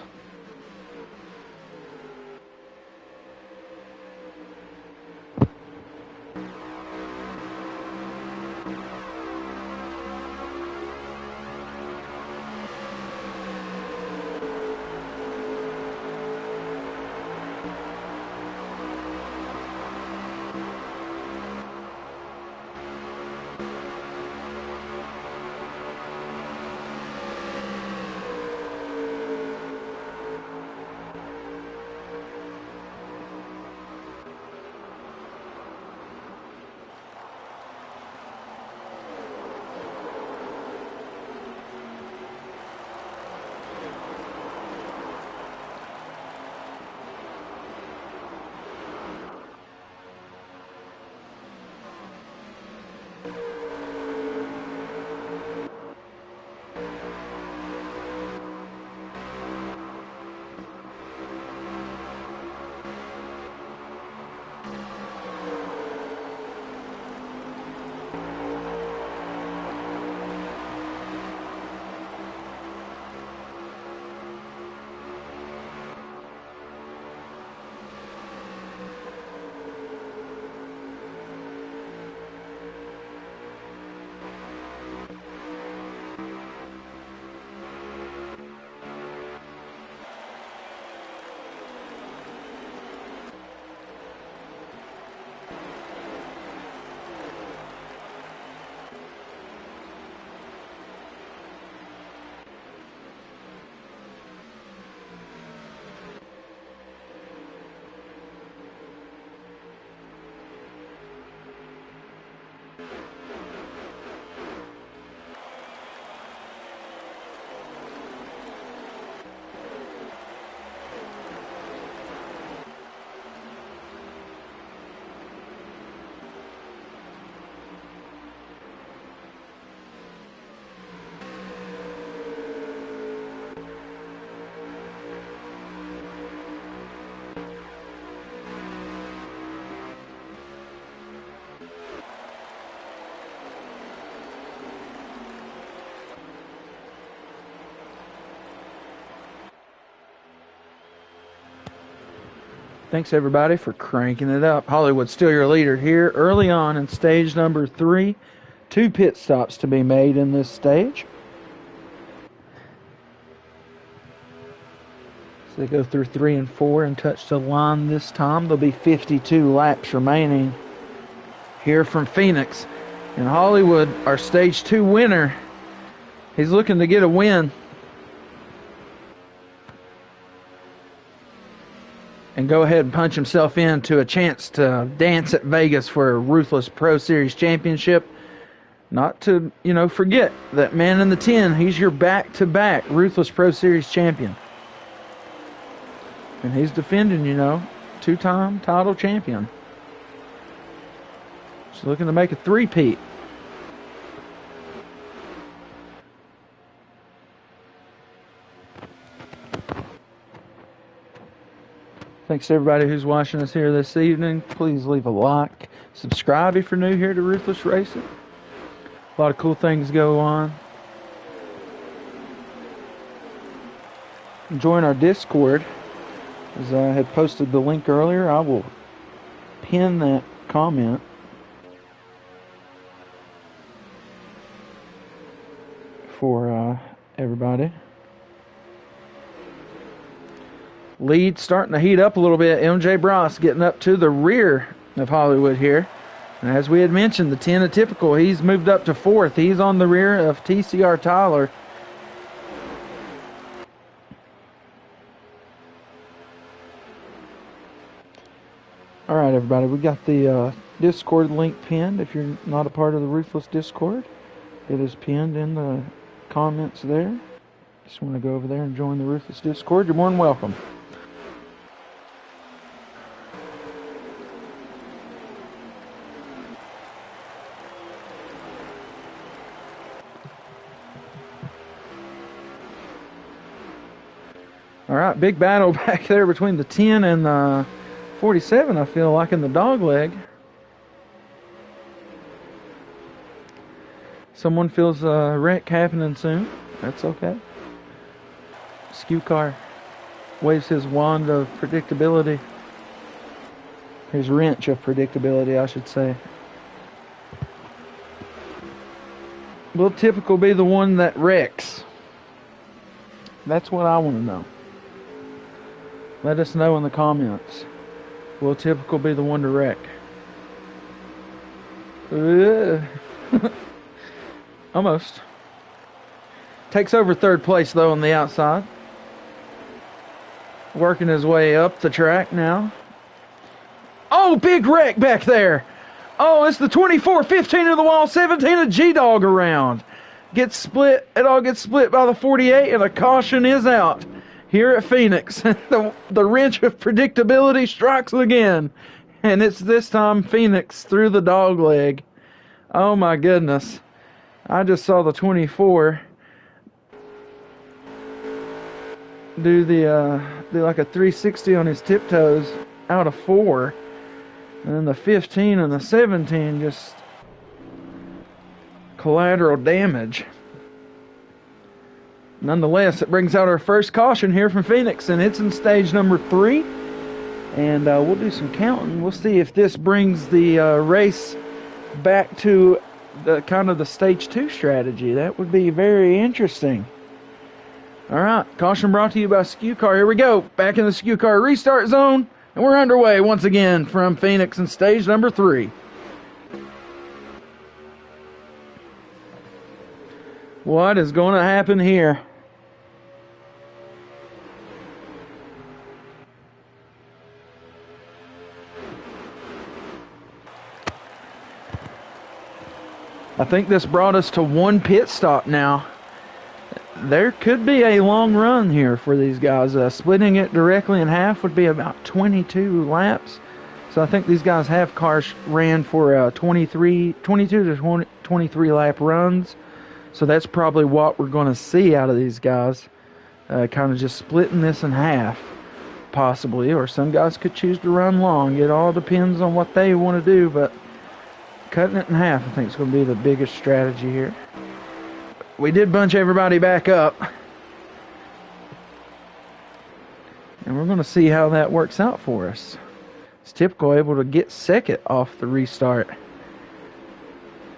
Thanks, everybody, for cranking it up. Hollywood's still your leader here early on in stage number 3. 2 pit stops to be made in this stage. So they go through 3 and 4 and touch the line this time. There'll be 52 laps remaining here from Phoenix. And Hollywood, our stage 2 winner, he's looking to get a win. and go ahead and punch himself into a chance to dance at Vegas for a Ruthless Pro Series championship. Not to, forget that man in the 10, he's your back-to-back Ruthless Pro Series champion. And he's defending, two-time title champion. He's looking to make a three-peat. Thanks to everybody who's watching us here this evening. Please leave a like. Subscribe if you're new here to Ruthless Racing. A lot of cool things go on. Join our Discord. As I had posted the link earlier, I will pin that comment. For everybody. Lead starting to heat up a little bit. MJ Bross getting up to the rear of Hollywood here. And as we had mentioned, the 10 Atypical, he's moved up to 4th. He's on the rear of TCR Tyler. All right, everybody, we got the Discord link pinned. If you're not a part of the Ruthless Discord, it is pinned in the comments there. Just want to go over there and join the Ruthless Discord. You're more than welcome. All right, big battle back there between the 10 and the 47, I feel like, in the dog leg. Someone feels a wreck happening soon. That's okay. Skew car waves his wand of predictability. His wrench of predictability, I should say. Will Typical be the one that wrecks? That's what I want to know. Let us know in the comments. Will Typical be the one to wreck? Almost. Takes over 3rd place, though, on the outside. Working his way up the track now. Oh, big wreck back there. Oh, it's the 24, 15 of the wall, 17 of G-Dog around. Gets split. It all gets split by the 48, and a caution is out. Here at Phoenix, the wrench of predictability strikes again. And it's this time Phoenix through the dog leg. Oh my goodness. I just saw the 24 do like a 360 on his tiptoes out of 4. And then the 15 and the 17 just collateral damage. Nonetheless, it brings out our first caution here from Phoenix, and it's in stage number 3. And we'll do some counting. We'll see if this brings the race back to the kind of the stage 2 strategy. That would be very interesting. All right, caution brought to you by Skew Car. Here we go, back in the Skew Car restart zone, and we're underway once again from Phoenix in stage number 3. What is going to happen here? I think this brought us to 1 pit stop now. There could be a long run here for these guys. Splitting it directly in half would be about 22 laps. So I think these guys have cars ran for 22 to 23 lap runs. So that's probably what we're going to see out of these guys. Kind of just splitting this in half, possibly. Or some guys could choose to run long. It all depends on what they want to do. But cutting it in half, I think, is going to be the biggest strategy here. We did bunch everybody back up. And we're going to see how that works out for us. It's Typical able to get second off the restart.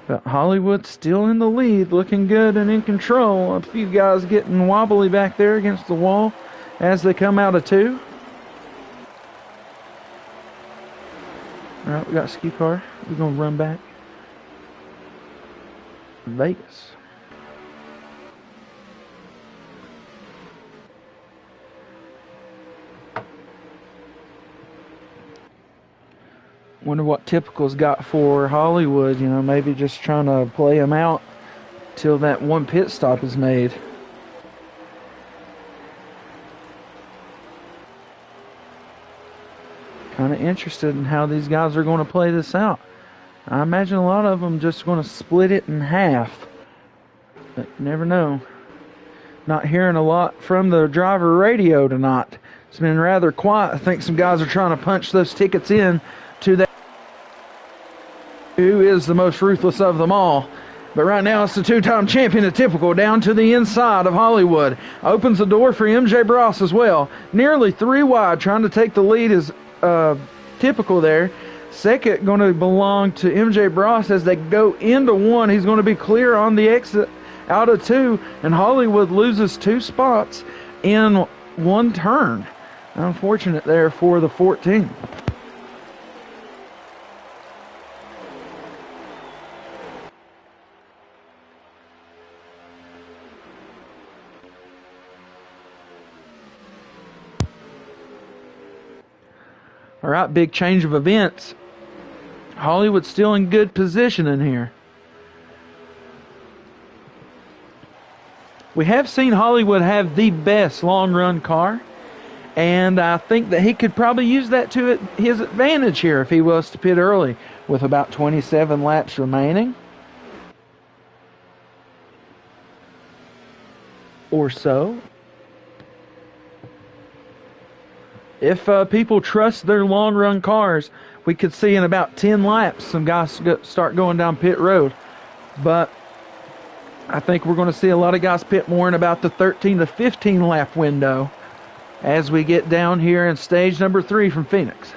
But Hollywood still in the lead, looking good and in control. A few guys getting wobbly back there against the wall as they come out of 2. All right, we got Skew Car. We're going to run back. Vegas. Wonder what Typical's got for Hollywood. You know, maybe just trying to play them out till that one pit stop is made. Kind of interested in how these guys are going to play this out. I imagine a lot of them just going to split it in half. But you never know. Not hearing a lot from the driver radio tonight. It's been rather quiet. I think some guys are trying to punch those tickets in to that. Who is the most ruthless of them all? But right now it's the two-time champion of Typical down to the inside of Hollywood. Opens the door for MJ Bross as well. Nearly 3 wide, trying to take the lead is Typical there. Second going to belong to MJ Bross as they go into 1. He's going to be clear on the exit out of 2, and Hollywood loses 2 spots in 1 turn. Unfortunate there for the 14. All right, big change of events. Hollywood's still in good position in here. We have seen Hollywood have the best long-run car, and I think that he could probably use that to his advantage here if he was to pit early with about 27 laps remaining or so. If people trust their long-run cars, we could see in about 10 laps some guys start going down pit road. But I think we're going to see a lot of guys pit more in about the 13 to 15 lap window as we get down here in stage number 3 from Phoenix.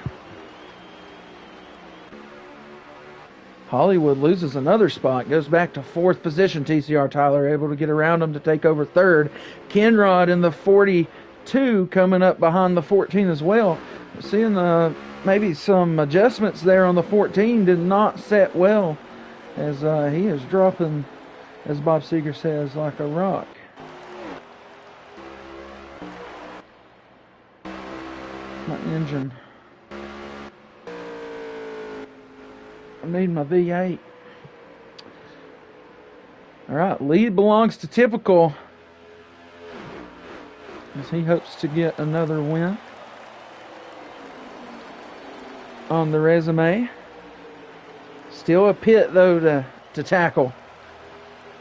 Hollywood loses another spot, goes back to 4th position. TCR Tyler able to get around him to take over 3rd. Kenrod in the 42 coming up behind the 14 as well. Seeing maybe some adjustments there on the 14 did not set well as he is dropping, as Bob Seeger says, like a rock. My engine. I need my V8. All right, lead belongs to Typical as he hopes to get another win on the resume. Still a pit though to tackle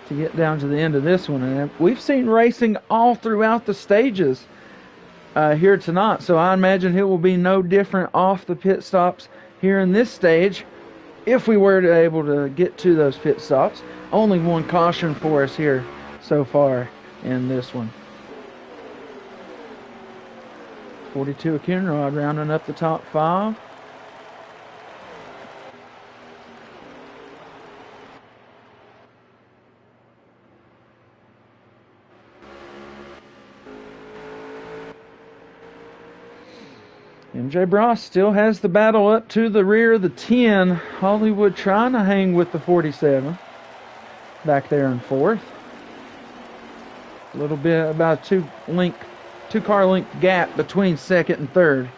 to get down to the end of this one. And we've seen racing all throughout the stages here tonight, so I imagine it will be no different off the pit stops here in this stage if we were to able to get to those pit stops. Only one caution for us here so far in this one. 42 Kenrod rounding up the top 5. MJ Bross still has the battle up to the rear of the 10. Hollywood trying to hang with the 47. Back there in 4th. A little bit about a 2-car length gap between 2nd and 3rd.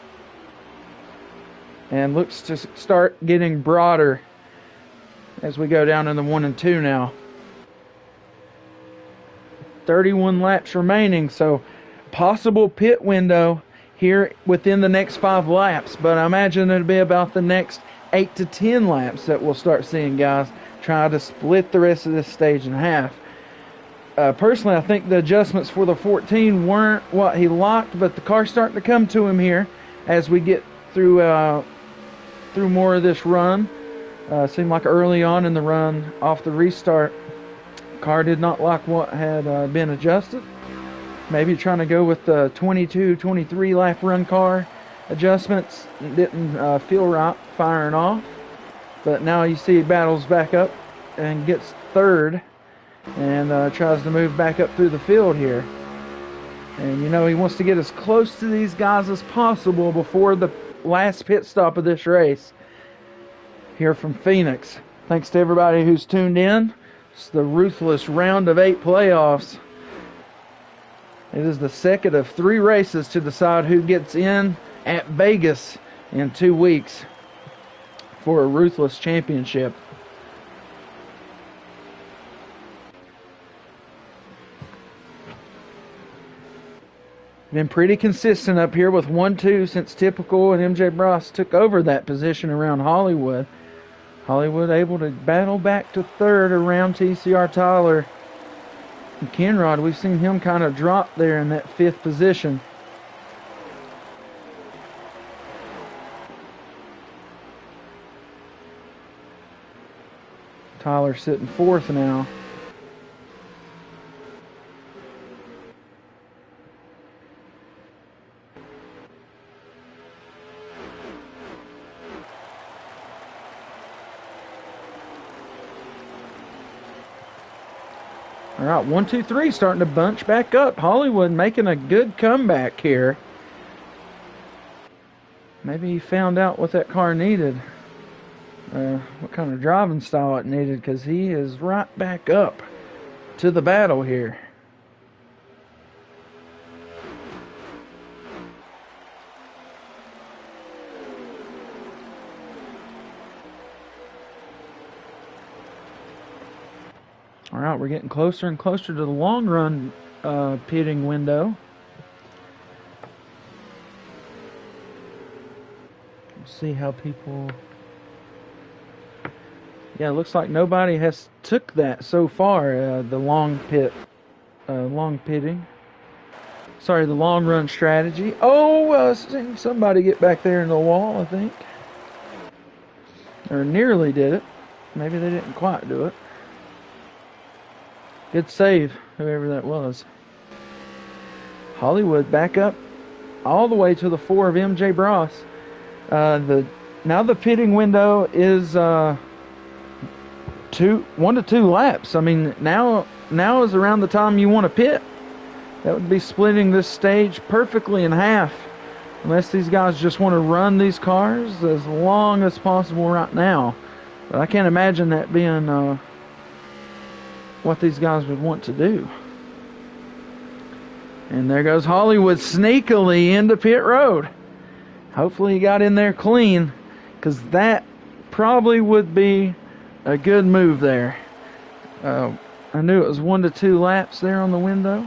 And looks to start getting broader as we go down in the 1 and 2 now. 31 laps remaining, so possible pit window here within the next 5 laps, but I imagine it'll be about the next 8 to 10 laps that we'll start seeing guys try to split the rest of this stage in half. Personally, I think the adjustments for the 14 weren't what he liked, but the car's starting to come to him here as we get through more of this run. Seemed like early on in the run off the restart, car did not like what had been adjusted. Maybe trying to go with the 22, 23 lap run car adjustments. Didn't feel right firing off. But now you see he battles back up and gets 3rd and tries to move back up through the field here. And you know he wants to get as close to these guys as possible before the last pit stop of this race here from Phoenix. Thanks to everybody who's tuned in. It's the Ruthless round of 8 playoffs. It is the second of 3 races to decide who gets in at Vegas in 2 weeks for a Ruthless championship. Been pretty consistent up here with 1-2 since Typical and MJ Bros took over that position around Hollywood. Hollywood able to battle back to third around TCR Tyler. And Kenrod, we've seen him kind of drop there in that 5th position. Tyler sitting 4th now. All right, 1, 2, 3 starting to bunch back up. Hollywood making a good comeback here. Maybe he found out what that car needed. What kind of driving style it needed, because he is right back up to the battle here. All right, we're getting closer and closer to the long run pitting window. Let's see how people... Yeah, it looks like nobody has took that so far, the long pitting. Sorry, the long run strategy. Oh, somebody get back there in the wall, I think. Or nearly did it. Maybe they didn't quite do it. Good save, whoever that was. Hollywood back up all the way to the 4 of MJ Bros. Now the pitting window is 1 to 2 laps. I mean, now is around the time you want to pit. That would be splitting this stage perfectly in half. Unless these guys just want to run these cars as long as possible right now. But I can't imagine that being what these guys would want to do. And there goes Hollywood sneakily into pit road. Hopefully he got in there clean, because that probably would be a good move there. I knew it was 1 to 2 laps there on the window.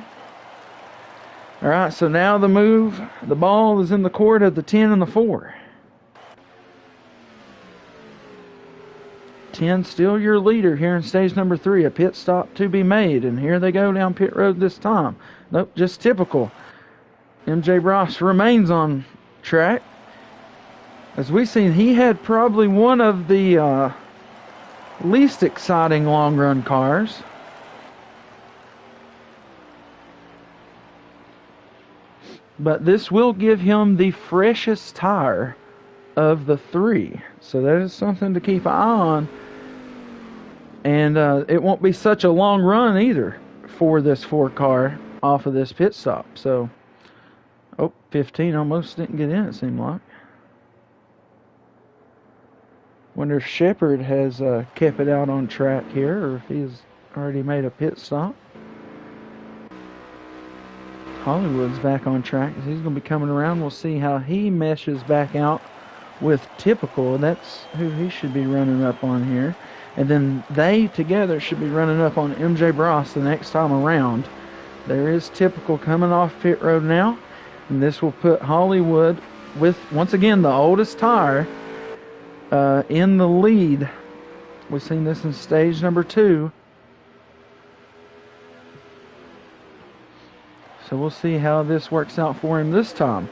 All right, so now the ball is in the court of the 10 and the 4. 10 still your leader here in stage number 3. A pit stop to be made, and here they go down pit road this time. Nope, just typical. MJ Bros remains on track. As we've seen, he had probably one of the least exciting long run cars. But this will give him the freshest tire of the 3. So that is something to keep an eye on. And it won't be such a long run either for this 4 car off of this pit stop. So, 15 almost didn't get in, it seemed like. Wonder if Shepard has kept it out on track here, or if he's already made a pit stop. Hollywood's back on track. He's going to be coming around. We'll see how he meshes back out with Typical. That's who he should be running up on here. And then they together should be running up on MJ Bros the next time around. There is Typical coming off pit road now. And this will put Hollywood with, once again, the oldest tire in the lead. We've seen this in stage number 2. So we'll see how this works out for him this time.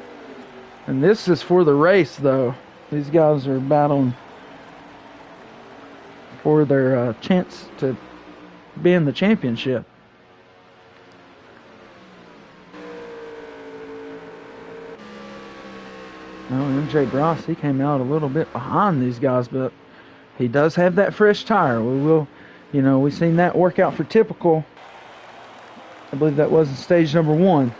And this is for the race, though. These guys are battling for their chance to be in the championship. Well, MJ Bros, he came out a little bit behind these guys, but he does have that fresh tire. We've seen that work out for Typical. I believe that was in stage number 1.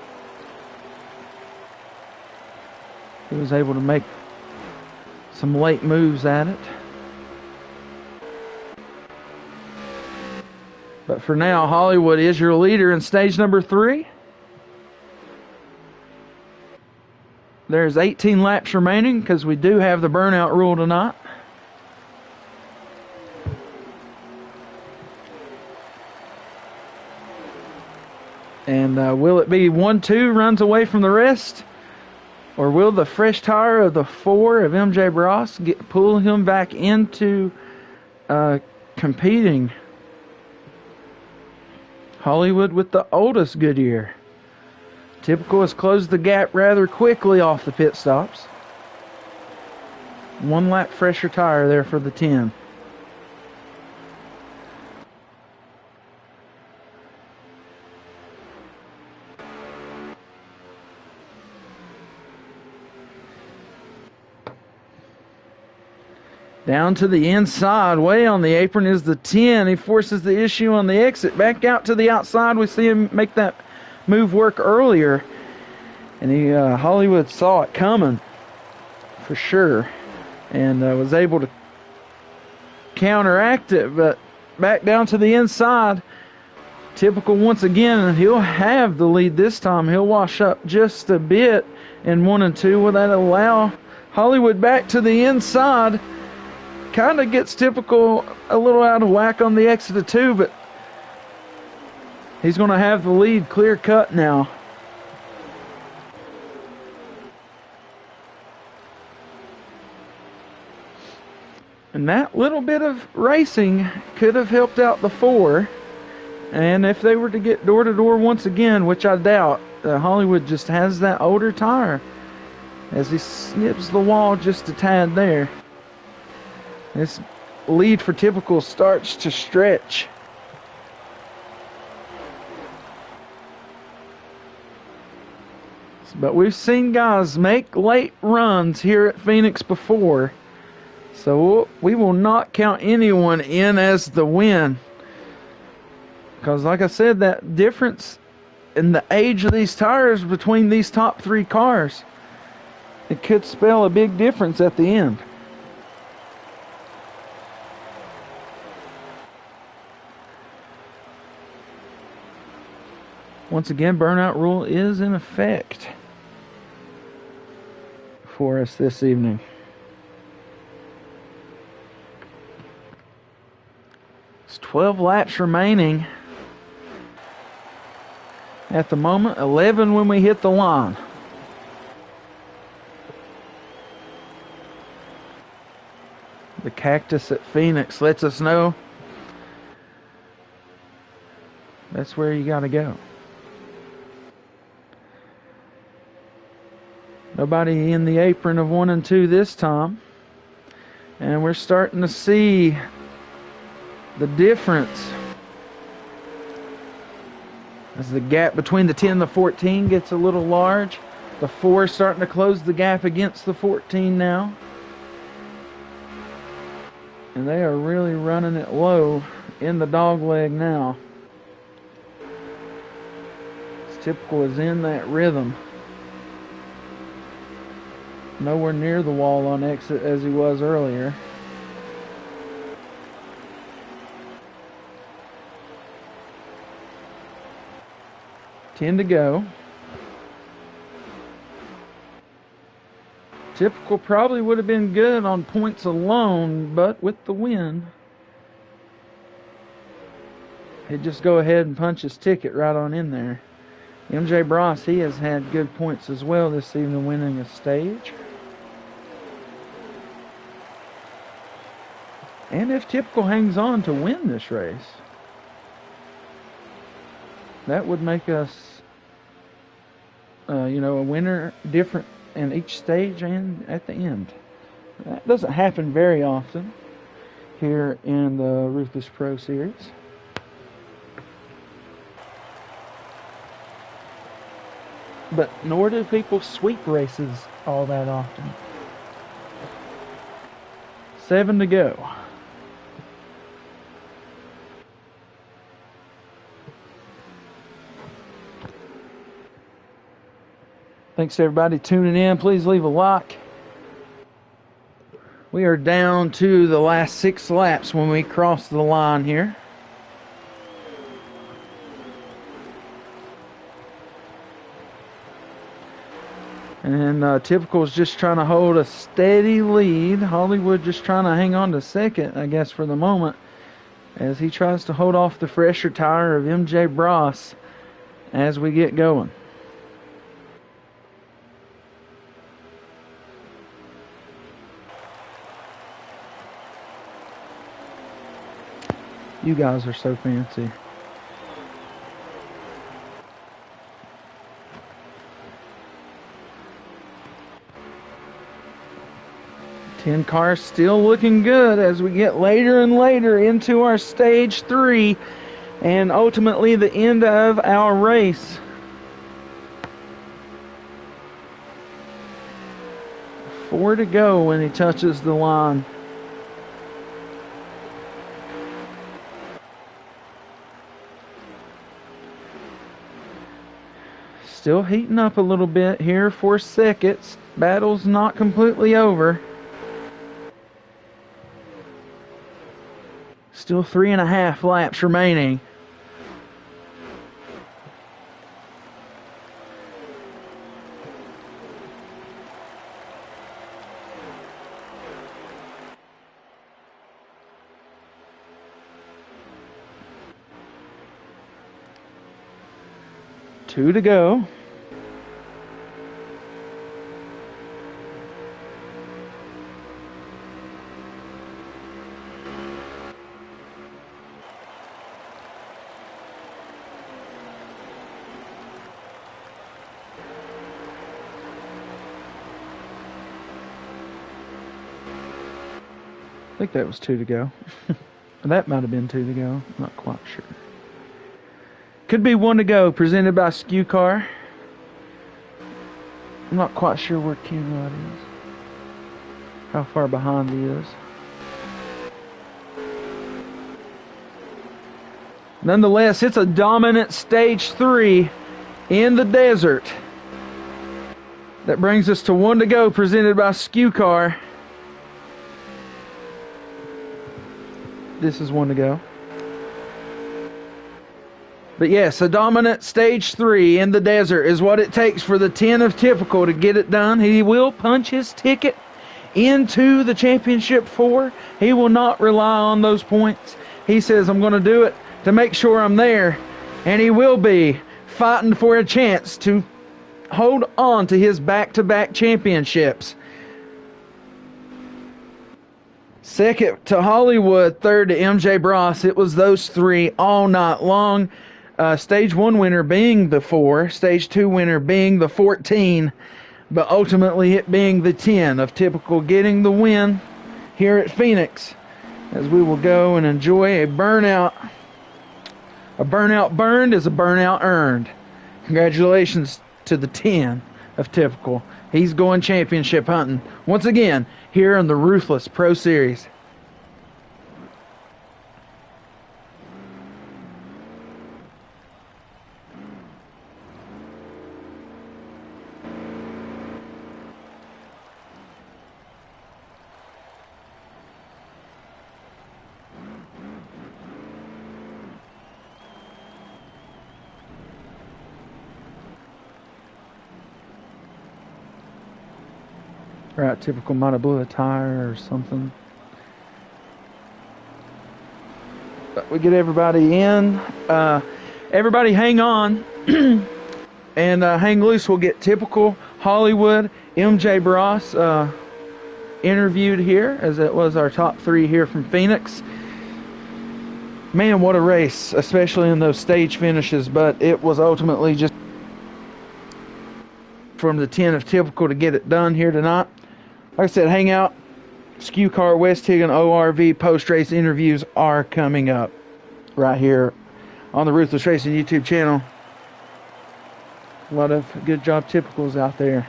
He was able to make some late moves at it. But for now, Hollywood is your leader in stage number 3. There's 18 laps remaining because we do have the burnout rule tonight. And will it be 1-2 runs away from the rest? Or will the fresh tire of the 4 of MJ Bros pull him back into competing? Hollywood with the oldest Goodyear. Typical has closed the gap rather quickly off the pit stops. 1 lap fresher tire there for the 10. Down to the inside, way on the apron is the 10. He forces the issue on the exit. Back out to the outside. We see him make that move work earlier. And Hollywood saw it coming for sure. And was able to counteract it. But back down to the inside. Typical once again. He'll have the lead this time. He'll wash up just a bit in 1 and 2. Will that allow Hollywood back to the inside? Kind of gets Typical a little out of whack on the exit of 2, but he's going to have the lead clear cut now. And that little bit of racing could have helped out the 4. And if they were to get door-to-door once again, which I doubt, Hollywood just has that older tire as he snips the wall just a tad there. This lead for Typical starts to stretch. But we've seen guys make late runs here at Phoenix before. So we will not count anyone in as the win. Because like I said, that difference in the age of these tires between these top 3 cars, it could spell a big difference at the end. Once again, burnout rule is in effect for us this evening. It's 12 laps remaining at the moment, 11 when we hit the line. The cactus at Phoenix lets us know that's where you got to go. Nobody in the apron of 1 and 2 this time. And we're starting to see the difference as the gap between the 10 and the 14 gets a little large. The 4 is starting to close the gap against the 14 now. And they are really running it low in the dog leg now. It's Typical is in that rhythm. Nowhere near the wall on exit as he was earlier. Ten to go. Typical probably would have been good on points alone, but with the win, he'd just go ahead and punch his ticket right on in there. MJ Bros, he has had good points as well this evening, winning a stage. And if Typical hangs on to win this race, that would make us, a winner different in each stage and at the end. That doesn't happen very often here in the Ruthless Pro Series. But nor do people sweep races all that often. 7 to go. Thanks to everybody tuning in. Please leave a like. We are down to the last 6 laps when we cross the line here. And Typical is just trying to hold a steady lead. Hollywood just trying to hang on to second, I guess, for the moment, as he tries to hold off the fresher tire of MJ Bros as we get going. You guys are so fancy. Ten cars still looking good as we get later and later into our stage 3 and ultimately the end of our race. Four to go when he touches the line. Still heating up a little bit here for seconds. Battle's not completely over. Still 3.5 laps remaining. Two to go. I think that was two to go. That might have been two to go. Not quite sure. Could be one to go, presented by Skew Car. I'm not quite sure where Kenrod is. How far behind he is. Nonetheless, it's a dominant stage 3 in the desert. That brings us to one to go, presented by Skew Car. This is one to go. But yes, a dominant stage 3 in the desert is what it takes for the 10 of Typical to get it done. He will punch his ticket into the championship 4. He will not rely on those points. He says, I'm going to do it to make sure I'm there. And he will be fighting for a chance to hold on to his back-to-back championships. Second to Hollywood, third to MJ Bross. It was those three all night long. Stage 1 winner being the 4, Stage 2 winner being the 14, but ultimately it being the 10 of Typical getting the win here at Phoenix, as we will go and enjoy a burnout. A burnout burned is a burnout earned. Congratulations to the 10 of Typical. He's going championship hunting once again here in the Ruthless Pro Series. Right, Typical might have blew a tire or something. But we get everybody in. Everybody hang on and hang loose. We'll get Typical, Hollywood, MJ Bross interviewed here, as it was our top 3 here from Phoenix. Man, what a race, especially in those stage finishes. But it was ultimately just from the 10 of Typical to get it done here tonight. Like I said, hang out. Skew Car, West Higgin, ORV post-race interviews are coming up right here on the Ruthless Racing YouTube channel. A lot of good job Typicals out there.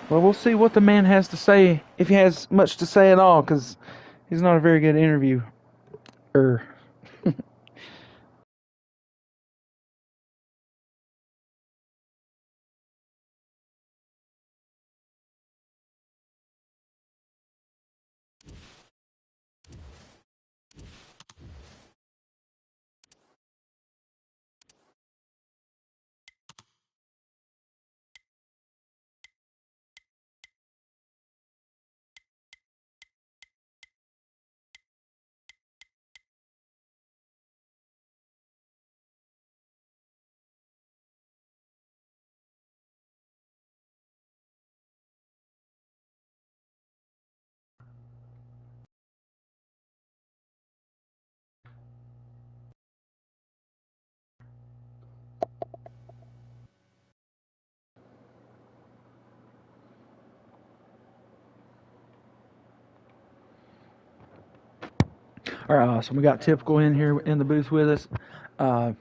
Well, we'll see what the man has to say, if he has much to say at all, because he's not a very good interviewer. All right, awesome. We got Typical in here in the booth with us. Uh,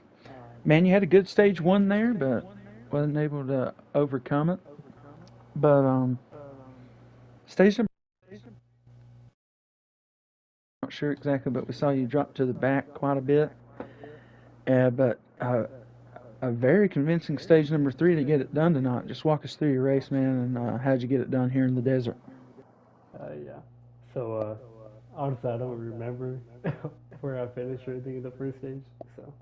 man, you had a good stage one there, but wasn't able to overcome it. But stage number, not sure exactly, but we saw you drop to the back quite a bit. But a very convincing stage number three to get it done tonight. Just walk us through your race, man, and how'd you get it done here in the desert? Yeah. So, honestly, I don't remember where I finished or anything in the first stage. So,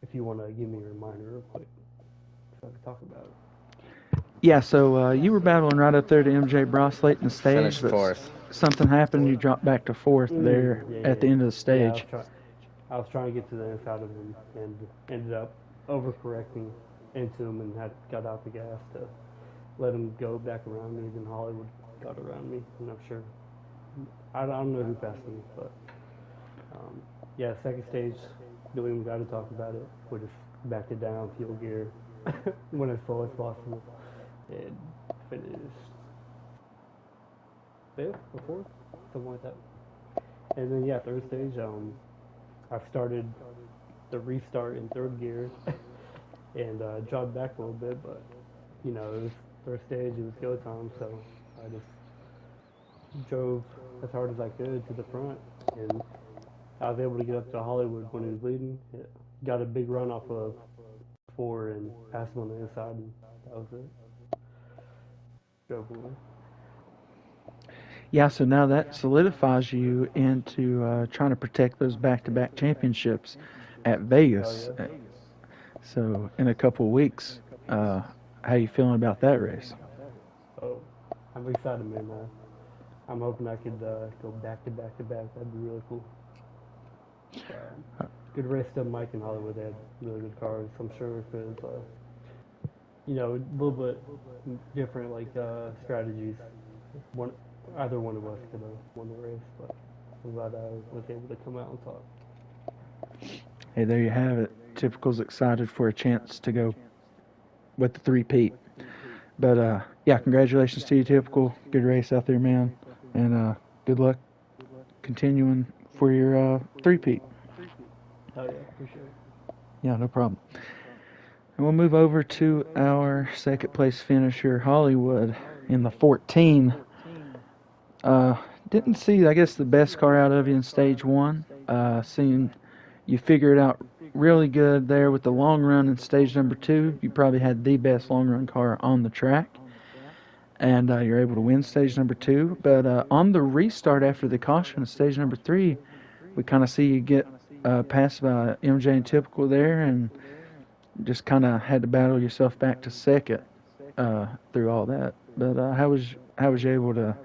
if you want to give me a reminder real quick, so I can talk about Yeah, so you were battling right up there to MJ Bross late in the stage, Finished but fourth. something happened. You dropped back to fourth it. there Yeah, at yeah, the end of the yeah. stage. I was trying to get to the inside of him and ended up overcorrecting into him and had got out the gas to let him go back around me. Then Hollywood got around me, and I'm sure I don't know who passed me, but um, yeah, second stage, don't even got to talk about it. We just backed it down, fuel gear, went as slow as possible, and finished fifth or fourth, something like that. And then yeah, third stage, I started the restart in third gear and dropped back a little bit, but it was first stage, it was go time, so I just drove as hard as I could to the front, and I was able to get up to Hollywood when he was leading. Got a big run off of four and passed him on the inside, and that was it. Drove away. Yeah, so now that solidifies you into trying to protect those back-to-back championships at Oh Vegas. yeah. So in a couple of weeks, how you feeling about that race? Oh, I'm excited, man. I'm hoping I could go back to back to back. That'd be really cool. Good race to Mike and Hollywood. They had really good cars. I'm sure if it was, a little bit different like strategies, one either one of us could have won the race. But I'm glad I was able to come out on top. Hey, there you have it. Typical's excited for a chance to go with the three-peat. But yeah, congratulations to you, Typical. Good race out there, man. And good luck continuing for your three-peat. Oh yeah, appreciate it. Yeah, no problem. And we'll move over to our second place finisher, Hollywood, in the 14. Uh, didn't see, I guess, the best car out of you in stage one. Seeing you figure it out really good there with the long run in stage number two. You probably had the best long run car on the track, and you're able to win stage number two. But on the restart after the caution in stage number three, we kind of see you get passed by MJ and Typical there, and just kind of had to battle yourself back to second through all that. But how was you able to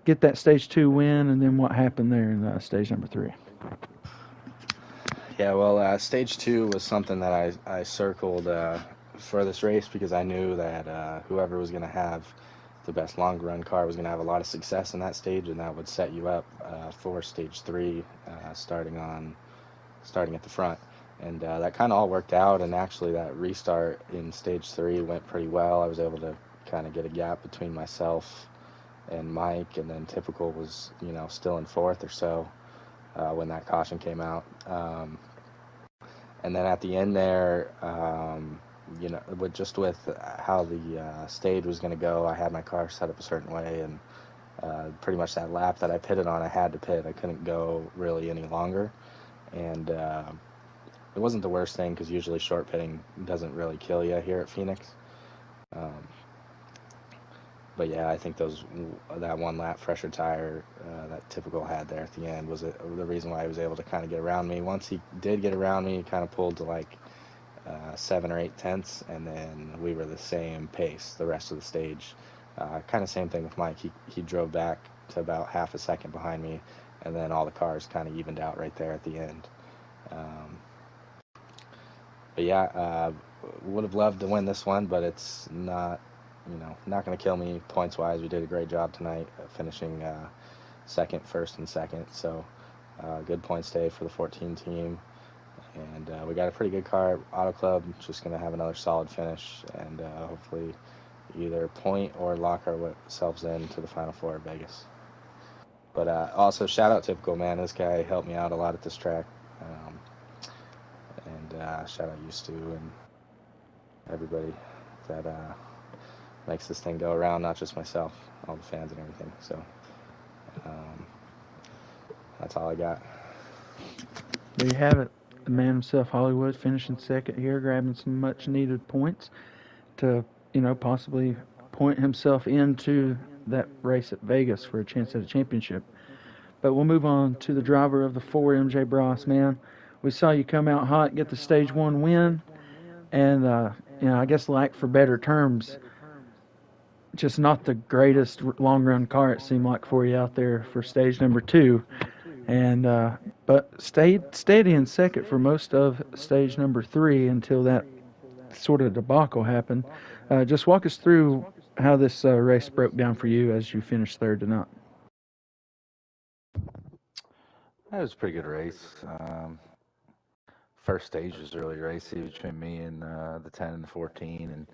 get that stage two win, and then what happened there in stage number three? Yeah, well, stage two was something that I circled for this race because I knew that whoever was going to have the best long run car was going to have a lot of success in that stage, and that would set you up for stage three, starting at the front. And that kind of all worked out, and actually that restart in stage three went pretty well. I was able to kind of get a gap between myself and Mike, and then Typical was, still in fourth or so when that caution came out. And then at the end there, with how the stage was going to go, I had my car set up a certain way, and pretty much that lap that I pitted on, I had to pit. I couldn't go really any longer, and it wasn't the worst thing because usually short pitting doesn't really kill you here at Phoenix. Um, but yeah, I think that one lap fresher tire that Typical had there at the end was the reason why he was able to kind of get around me. Once he did get around me, he kind of pulled to like 7 or 8 tenths, and then we were the same pace the rest of the stage. Kind of same thing with Mike. He drove back to about half a second behind me, and then all the cars kind of evened out right there at the end. Um, but yeah, would have loved to win this one, but it's not going to kill me points wise. We did a great job tonight, finishing second, first, and second. So good points day for the 14 team. And we got a pretty good car. Auto Club just going to have another solid finish, and hopefully either point or lock ourselves into the Final Four at Vegas. But also, shout out Typical, man. This guy helped me out a lot at this track. Um, and shout out Used to and everybody that makes this thing go around, not just myself, all the fans and everything. So um, that's all I got. There you have it. The man himself, Hollywood, finishing second here, grabbing some much needed points to, possibly point himself into that race at Vegas for a chance at a championship. But we'll move on to the driver of the 4, MJ Bros, man. We saw you come out hot, get the stage 1 win, and, I guess, like for better terms, just not the greatest long run car it seemed like for you out there for stage number 2. And but stayed steady in second for most of stage number 3 until that sort of debacle happened. Just walk us through how this race broke down for you as you finished third tonight. That was a pretty good race. First stage was really racy between me and the 10 and the 14, and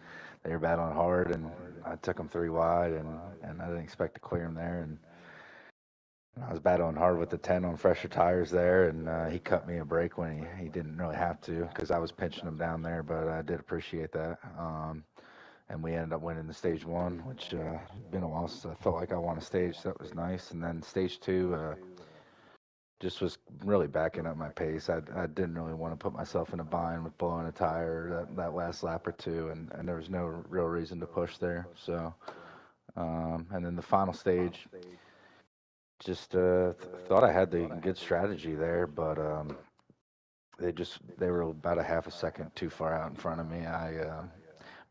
they were battling hard, and I took them 3 wide, and I didn't expect to clear them there, and I was battling hard with the 10 on fresher tires there, and he cut me a break when he didn't really have to because I was pinching him down there, but I did appreciate that. And we ended up winning the stage 1, which been a while since I felt like I won a stage, so that was nice. And then stage 2, just was really backing up my pace. I didn't really want to put myself in a bind with blowing a tire that last lap or two, and there was no real reason to push there. So, and then the final stage, just thought I had the good strategy there, but they were about a half a second too far out in front of me. I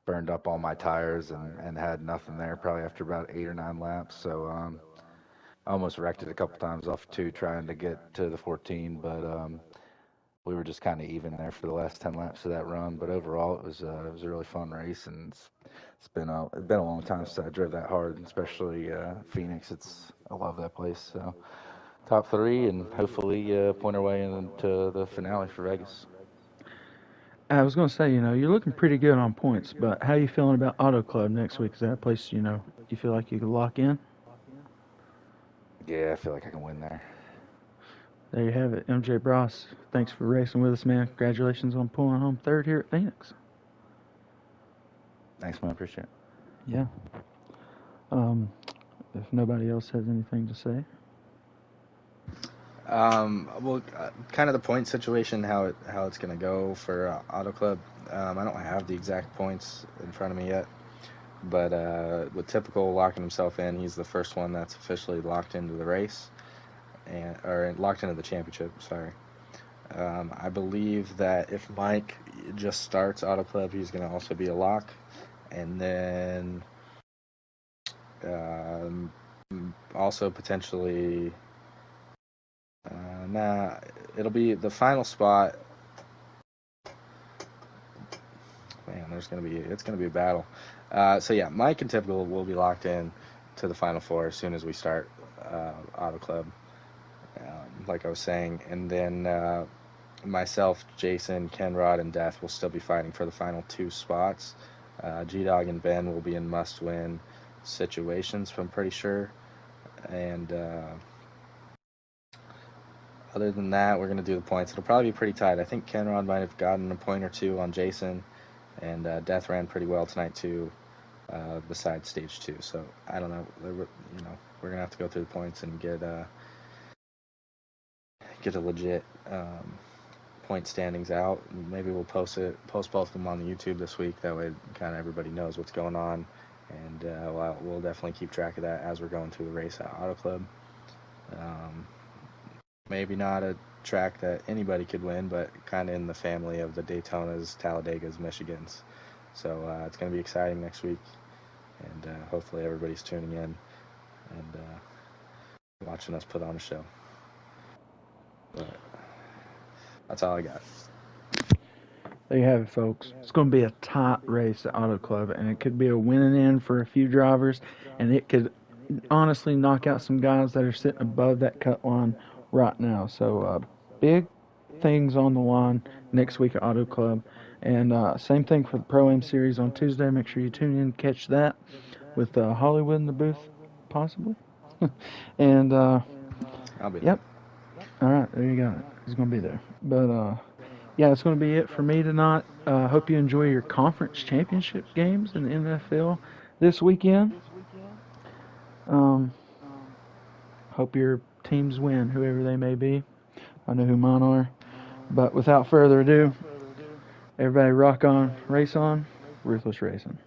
burned up all my tires and had nothing there probably after about 8 or 9 laps. So I almost wrecked it a couple times off 2 trying to get to the 14, but we were just kind of even there for the last 10 laps of that run. But overall, it was a really fun race, and it's been a long time since I drove that hard, especially Phoenix. I love that place. So top 3, and hopefully point our way into the finale for Vegas. I was going to say, you're looking pretty good on points, but how are you feeling about Auto Club next week? Is that a place, you feel like you could lock in? Yeah, I feel like I can win there. There you have it. MJ Bros, thanks for racing with us, man. Congratulations on pulling home third here at Phoenix. Thanks, man. Appreciate it. Yeah. If nobody else has anything to say. Well, kind of the point situation, how it's gonna go for Auto Club. I don't have the exact points in front of me yet, but with Typical locking himself in, he's the first one that's officially locked into the race or locked into the championship. Sorry. I believe that if Mike just starts Auto Club, he's gonna also be a lock, and then um, also potentially. Nah, it'll be the final spot. Man, it's gonna be a battle. So yeah, Mike and Typical will be locked in to the final 4 as soon as we start Auto Club. Like I was saying, and then myself, Jason, Kenrod, and Death will still be fighting for the final 2 spots. G Dog and Ben will be in must-win situations, I'm pretty sure, and other than that, we're going to do the points. It'll probably be pretty tight. I think Kenrod might have gotten a point or 2 on Jason, and Death ran pretty well tonight, too, besides stage 2. So, I don't know. We're going to have to go through the points and get a legit point standings out. Maybe we'll post both of them on the YouTube this week. That way, kind of everybody knows what's going on. And we'll definitely keep track of that as we're going through the race at Auto Club. Maybe not a track that anybody could win, but kind of in the family of the Daytonas, Talladegas, Michigans. So it's going to be exciting next week, and hopefully everybody's tuning in and watching us put on a show. But that's all I got. There you have it, folks. It's going to be a tight race at Auto Club, and it could be a winning end for a few drivers, and it could honestly knock out some guys that are sitting above that cut line right now. So big things on the line next week at Auto Club. And same thing for the Pro-Am Series on Tuesday. Make sure you tune in and catch that with Hollywood in the booth, possibly. And I'll be yep. All right, there you go. He's gonna be there. But yeah, it's gonna be it for me tonight. Hope you enjoy your conference championship games in the NFL this weekend. Um, hope your teams win, whoever they may be. I know who mine are. But without further ado, everybody rock on, race on, Ruthless Racing.